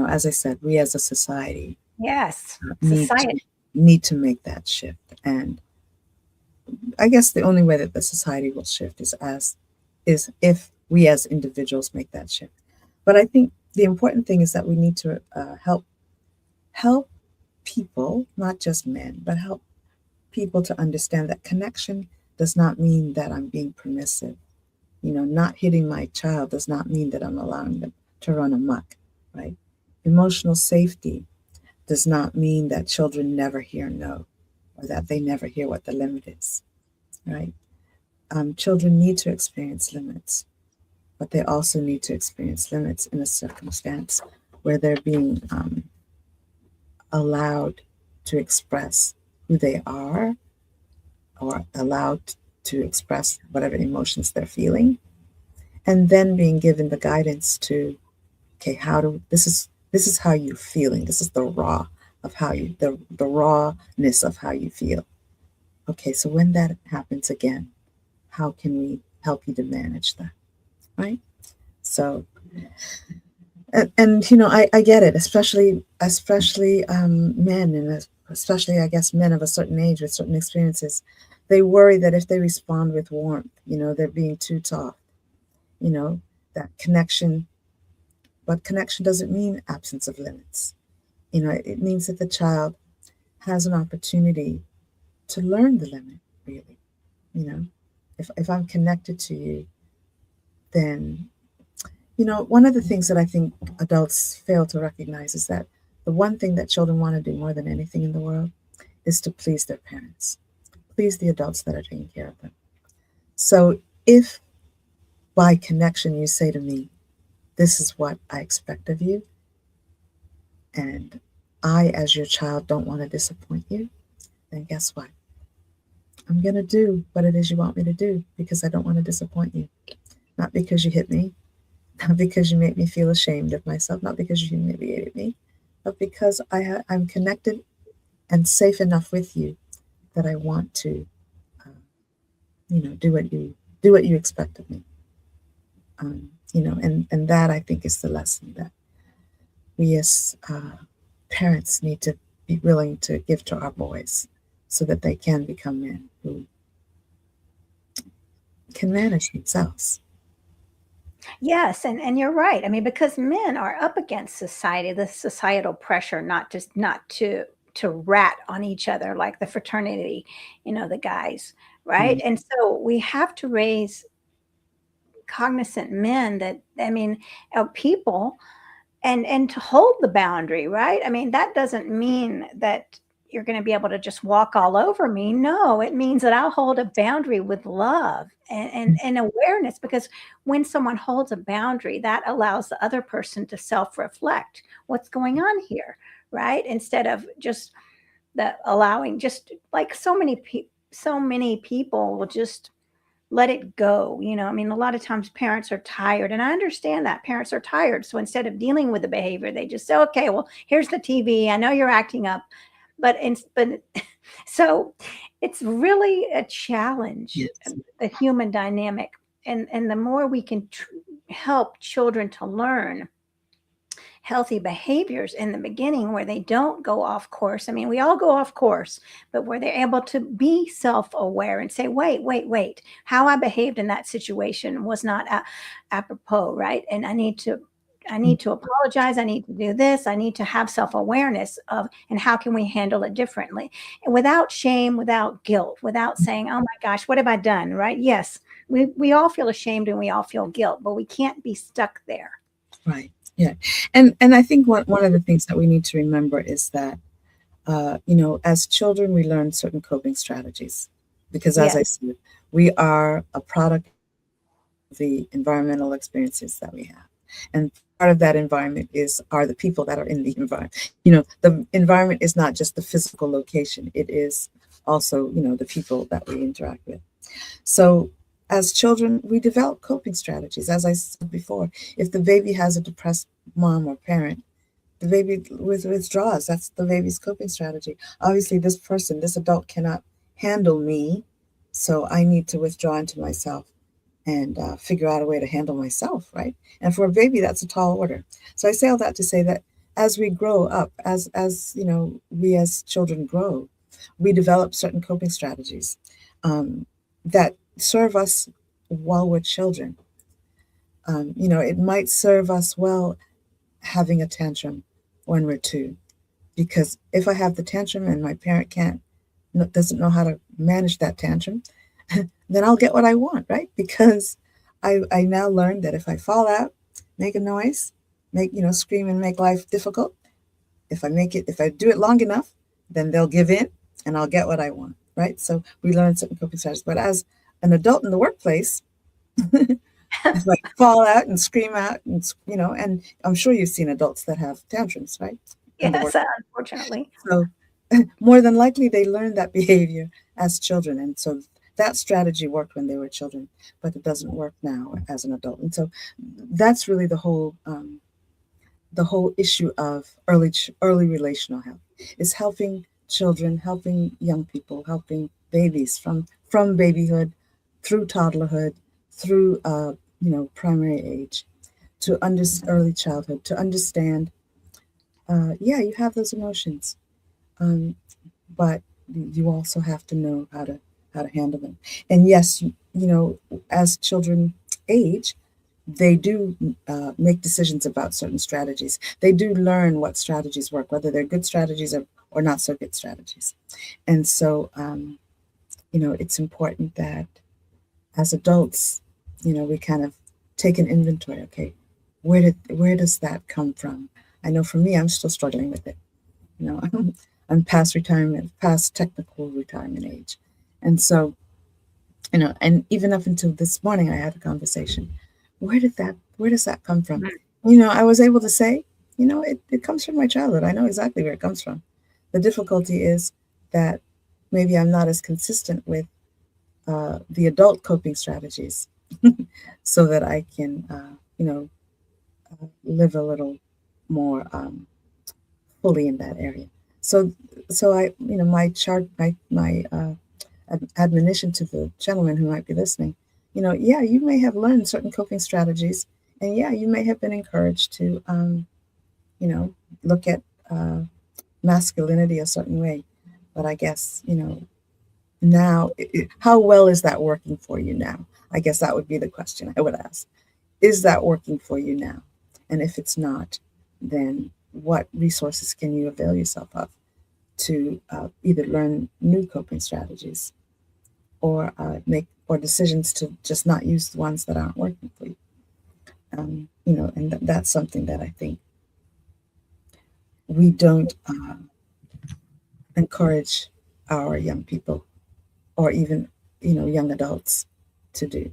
as I said, we as a society Yes, need to society. need to make that shift. And I guess the only way that the society will shift is if we as individuals make that shift. But I think the important thing is that we need to help people, not just men, but help people to understand that connection does not mean that I'm being permissive. Not hitting my child does not mean that I'm allowing them to run amok, right? Emotional safety does not mean that children never hear no, or that they never hear what the limit is, right? Children need to experience limits, but they also need to experience limits in a circumstance where they're being allowed to express who they are, or allowed to express whatever emotions they're feeling, and then being given the guidance to, okay, this is how you're feeling. This is the rawness of how you feel. Okay, so when that happens again, how can we help you to manage that, right? So, and I get it, especially men, and especially I guess men of a certain age with certain experiences. They worry that if they respond with warmth, they're being too tough. That connection, but connection doesn't mean absence of limits. It means that the child has an opportunity to learn the limit, really. If I'm connected to you, then, one of the things that I think adults fail to recognize is that the one thing that children want to do more than anything in the world is to please their parents, please the adults that are taking care of them. So if by connection you say to me, this is what I expect of you, and I, as your child, don't want to disappoint you, then guess what? I'm going to do what it is you want me to do, because I don't want to disappoint you. Not because you hit me, not because you make me feel ashamed of myself, not because you humiliated me, but because I'm connected and safe enough with you that I want to, do what you expect of me. And that, I think, is the lesson that we as parents need to be willing to give to our boys, so that they can become men who can manage themselves. Yes, and you're right. I mean, because men are up against society, the societal pressure not to rat on each other like the fraternity, the guys, right? Mm. And so we have to raise cognizant men that, I mean, people, and to hold the boundary, right? I mean, that doesn't mean that you're going to be able to just walk all over me. No, it means that I'll hold a boundary with love and awareness, because when someone holds a boundary, that allows the other person to self-reflect what's going on here, right? Instead of just allowing, just like so many people will just let it go. I mean, a lot of times parents are tired, and I understand that parents are tired. So instead of dealing with the behavior, they just say, okay, well, here's the TV. I know you're acting up, but so it's really a challenge, Yes. the human dynamic. And the more we can help children to learn healthy behaviors in the beginning where they don't go off course. I mean, we all go off course, but where they're able to be self-aware and say, wait, how I behaved in that situation was not apropos, right? And I need to apologize. I need to do this. I need to have self-awareness of, and how can we handle it differently? And without shame, without guilt, without saying, oh my gosh, what have I done? Right? Yes, we all feel ashamed and we all feel guilt, but we can't be stuck there. Right. Yeah. And I think one of the things that we need to remember is that, as children, we learn certain coping strategies because, as Yes. I said, we are a product of the environmental experiences that we have. And part of that environment are the people that are in the environment. The environment is not just the physical location. It is also, the people that we interact with. So as children, we develop coping strategies. As I said before, if the baby has a depressed mom or parent, the baby withdraws. That's the baby's coping strategy. Obviously, this adult cannot handle me, so I need to withdraw into myself and figure out a way to handle myself, right? And for a baby, that's a tall order. So I say all that to say that as we grow up, as we as children grow, we develop certain coping strategies that serve us while we're children. It might serve us well having a tantrum when we're 2, because if I have the tantrum and my parent doesn't know how to manage that tantrum, then I'll get what I want, right? Because I now learned that if I fall out, make a noise, scream and make life difficult. If I do it long enough, then they'll give in and I'll get what I want, right? So we learn certain coping strategies. But as an adult in the workplace, if I fall out and scream out, and I'm sure you've seen adults that have tantrums, right? Yes, unfortunately. So more than likely they learned that behavior as children. And so that strategy worked when they were children, but it doesn't work now as an adult. And so that's really the whole issue of early relational health, is helping children, helping young people, helping babies from babyhood through toddlerhood, through primary age, to early childhood, to understand. You have those emotions, but you also have to know how to handle them. And yes, as children age, they do make decisions about certain strategies. They do learn what strategies work, whether they're good strategies or not so good strategies. And so, it's important that as adults, we kind of take an inventory. Okay, where does that come from? I know for me, I'm still struggling with it. I'm past technical retirement age. And so, and even up until this morning, I had a conversation. Where does that come from? I was able to say, it comes from my childhood. I know exactly where it comes from. The difficulty is that maybe I'm not as consistent with the adult coping strategies so that I can, live a little more fully in that area. So I, my admonition to the gentleman who might be listening, you may have learned certain coping strategies, and you may have been encouraged to, look at masculinity a certain way. But I guess, now, how well is that working for you now? I guess that would be the question I would ask. Is that working for you now? And if it's not, then what resources can you avail yourself of to either learn new coping strategies or make decisions to just not use the ones that aren't working for you? And that's something that I think we don't encourage our young people or even, young adults to do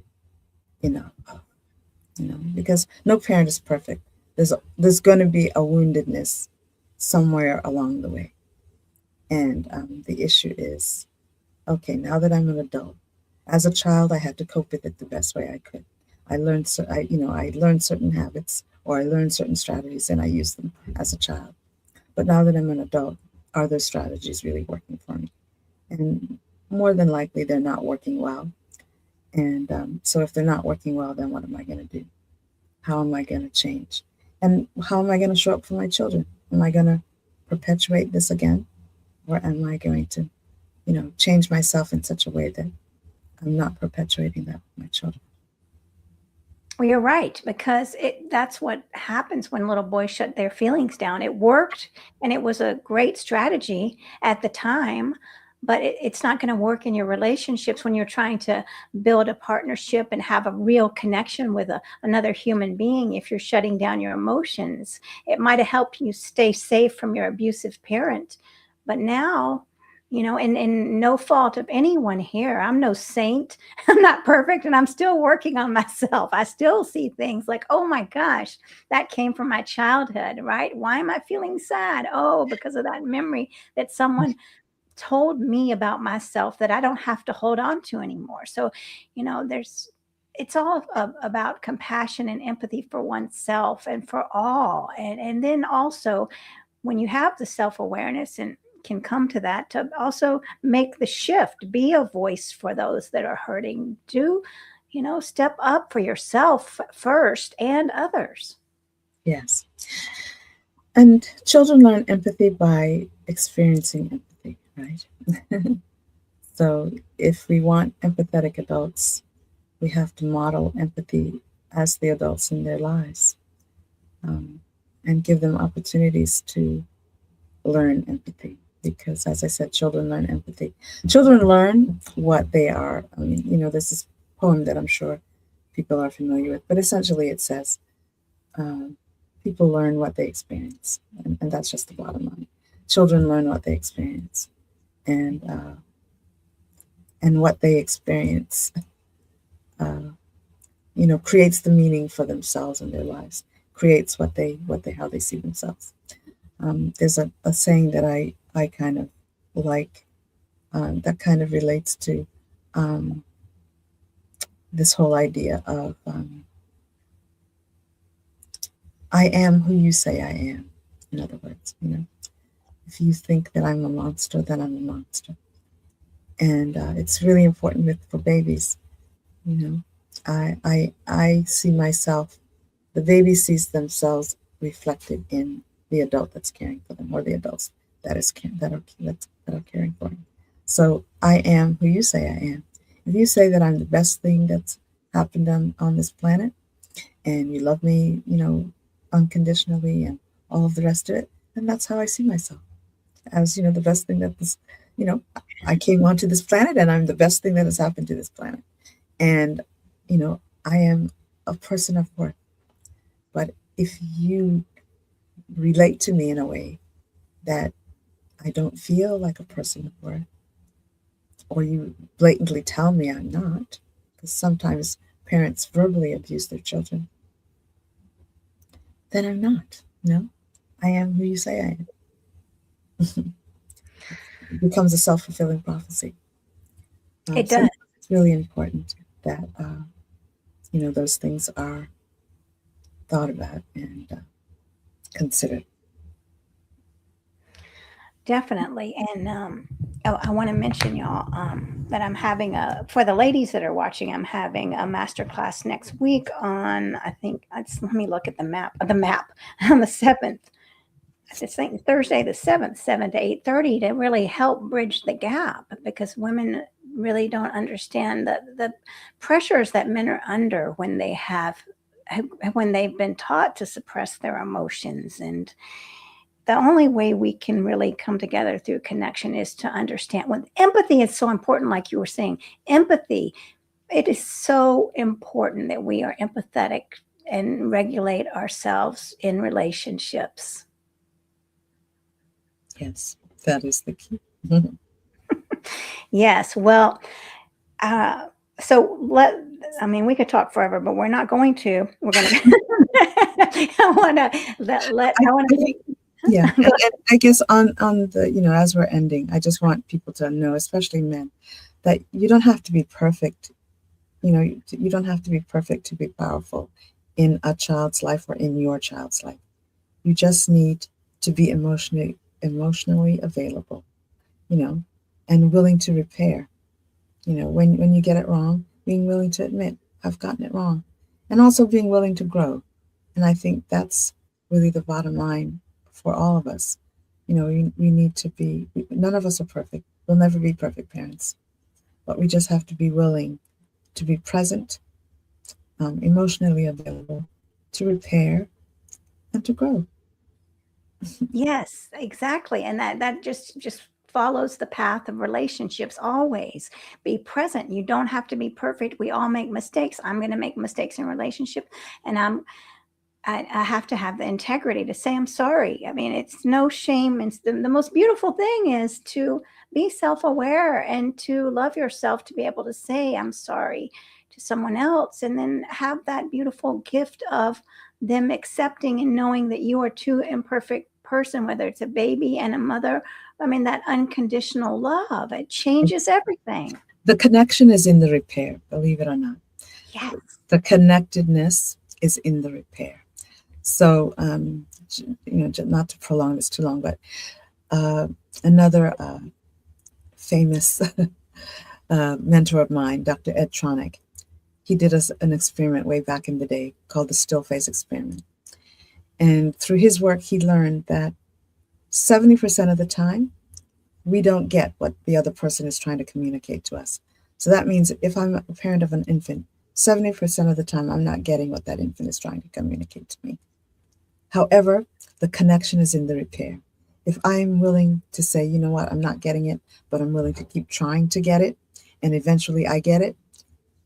enough of, because no parent is perfect. There's going to be a woundedness somewhere along the way. And the issue is, okay, now that I'm an adult, as a child, I had to cope with it the best way I could. I learned certain habits, or I learned certain strategies, and I used them as a child. But now that I'm an adult, are those strategies really working for me? And more than likely, they're not working well. And so if they're not working well, then what am I going to do? How am I going to change? And how am I going to show up for my children? Am I going to perpetuate this again? Or am I going to, change myself in such a way that I'm not perpetuating that with my children? Well, you're right, because that's what happens when little boys shut their feelings down. It worked, and it was a great strategy at the time, but it's not going to work in your relationships when you're trying to build a partnership and have a real connection with another human being. If you're shutting down your emotions, it might have helped you stay safe from your abusive parent. But now, and no fault of anyone here. I'm no saint. I'm not perfect, and I'm still working on myself. I still see things like, oh my gosh, that came from my childhood, right? Why am I feeling sad? Oh, because of that memory that someone told me about myself that I don't have to hold on to anymore. So, it's all about compassion and empathy for oneself and for all. And then also, when you have the self-awareness and can come to that, to also make the shift, be a voice for those that are hurting. Do, step up for yourself first and others. Yes. And children learn empathy by experiencing empathy, right? So if we want empathetic adults, we have to model empathy as the adults in their lives, and give them opportunities to learn empathy. Because, as I said, children learn empathy. Children learn what they are. I mean, this is a poem that I'm sure people are familiar with, but essentially it says, people learn what they experience, and that's just the bottom line. Children learn what they experience, and what they experience, creates the meaning for themselves and their lives, creates how they see themselves. There's a saying that I kind of like, that kind of relates to this whole idea of, I am who you say I am. In other words, if you think that I'm a monster, then I'm a monster. And it's really important for babies. I see myself. The baby sees themselves reflected in the adult that's caring for them, or the adults that are caring for them. So I am who you say I am. If you say that I'm the best thing that's happened on this planet, and you love me, unconditionally, and all of the rest of it, then that's how I see myself, as the best thing that this, I came onto this planet, and I'm the best thing that has happened to this planet, and I am a person of worth. But if you relate to me in a way that I don't feel like a person of worth, or you blatantly tell me I'm not, because sometimes parents verbally abuse their children, then I'm not. I am who you say I am. It becomes a self-fulfilling prophecy. It does. It's really important that those things are thought about and considered. Definitely. And I want to mention, y'all, that I'm having for the ladies that are watching, I'm having a master class next week on, I think, let me look at the map on the 7th. I just think Thursday the 7th, 7 to 8:30, to really help bridge the gap, because women really don't understand the pressures that men are under when they've been taught to suppress their emotions. And the only way we can really come together through connection is to understand. When empathy is so important, like you were saying, empathy, it is so important that we are empathetic and regulate ourselves in relationships. Yes, that is the key. Yes. Well, so we could talk forever, but we're not going to. We're going to. Yeah, and I guess on the, as we're ending, I just want people to know, especially men, that you don't have to be perfect. You don't have to be perfect to be powerful in a child's life or in your child's life. You just need to be emotionally available, and willing to repair. When you get it wrong, being willing to admit, I've gotten it wrong, and also being willing to grow. And I think that's really the bottom line for all of us. You know, we need to be, none of us are perfect. We'll never be perfect parents, but we just have to be willing to be present, emotionally available, to repair and to grow. Yes, exactly. And that just follows the path of relationships always. Be present. You don't have to be perfect. We all make mistakes. I'm going to make mistakes in relationship, and I have to have the integrity to say I'm sorry. I mean, it's no shame. It's the most beautiful thing is to be self-aware and to love yourself, to be able to say I'm sorry to someone else, and then have that beautiful gift of them accepting and knowing that you are two imperfect person, whether it's a baby and a mother. I mean, that unconditional love, it changes everything. The connection is in the repair, believe it or not. Yes. The connectedness is in the repair. So, you know, not to prolong this too long, but another famous mentor of mine, Dr. Ed Tronick, he did an experiment way back in the day called the still face experiment. And through his work, he learned that 70% of the time, we don't get what the other person is trying to communicate to us. So that means if I'm a parent of an infant, 70% of the time, I'm not getting what that infant is trying to communicate to me. However, the connection is in the repair. If I'm willing to say, you know what, I'm not getting it, but I'm willing to keep trying to get it, and eventually I get it,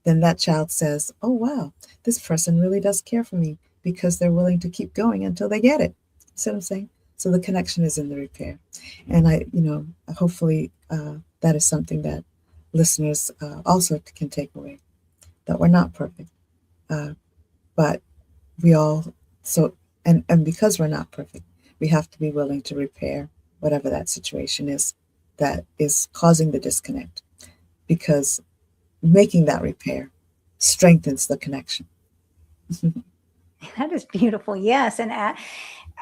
then that child says, oh, wow, this person really does care for me because they're willing to keep going until they get it. See what I'm saying? So the connection is in the repair. And hopefully that is something that listeners also can take away, that we're not perfect, but we all, and because we're not perfect, we have to be willing to repair whatever that situation is that is causing the disconnect, because making that repair strengthens the connection. That is beautiful. Yes. And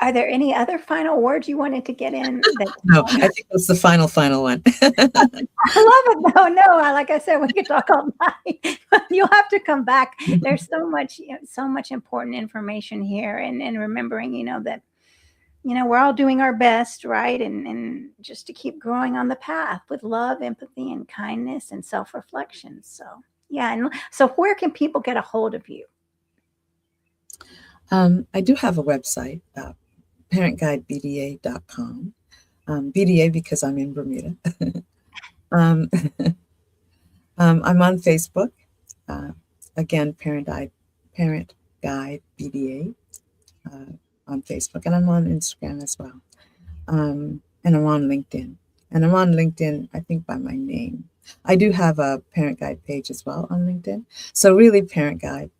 are there any other final words you wanted to get in? No, I think that's the final one. I love it though. No, like I said, we could talk all night. You'll have to come back. There's so much important information here, and remembering, that, we're all doing our best, right? And just to keep growing on the path with love, empathy, and kindness and self-reflection. So yeah. And so where can people get a hold of you? I do have a website, ParentGuideBDA.com. BDA because I'm in Bermuda. I'm on Facebook. Again, ParentGuide BDA on Facebook, and I'm on Instagram as well. And I'm on LinkedIn. And I'm on LinkedIn, I think, by my name. I do have a Parent Guide page as well on LinkedIn. So really, Parent Guide.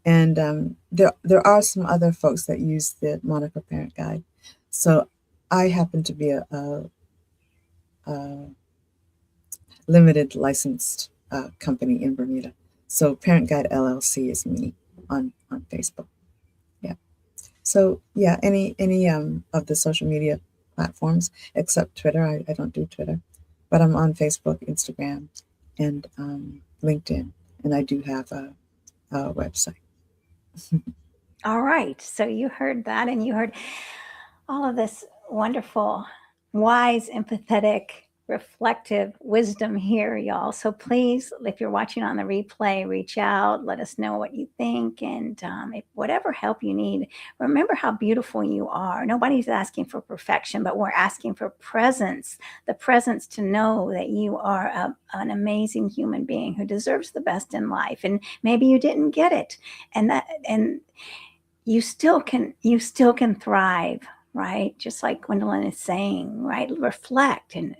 And there are some other folks that use the moniker Parent Guide. So I happen to be a limited licensed company in Bermuda. So Parent Guide LLC is me on Facebook. Yeah. So yeah, any of the social media platforms except Twitter. I don't do Twitter, but I'm on Facebook, Instagram, and LinkedIn, and I do have a website. All right. So you heard that, and you heard all of this wonderful, wise, empathetic, reflective wisdom here, y'all. So please, if you're watching on the replay, reach out, let us know what you think, and if whatever help you need, remember how beautiful you are. Nobody's asking for perfection, but we're asking for presence, the presence to know that you are an amazing human being who deserves the best in life. And maybe you didn't get it, and you still can thrive. Right? Just like Gwendolyn is saying, right? Reflect, and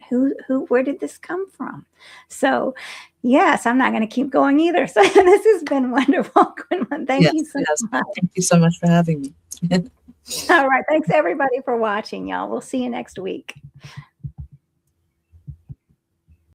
where did this come from? So yes, I'm not going to keep going either. So this has been wonderful, Gwendolyn. Thank you so much. Thank you so much for having me. All right. Thanks everybody for watching, y'all. We'll see you next week.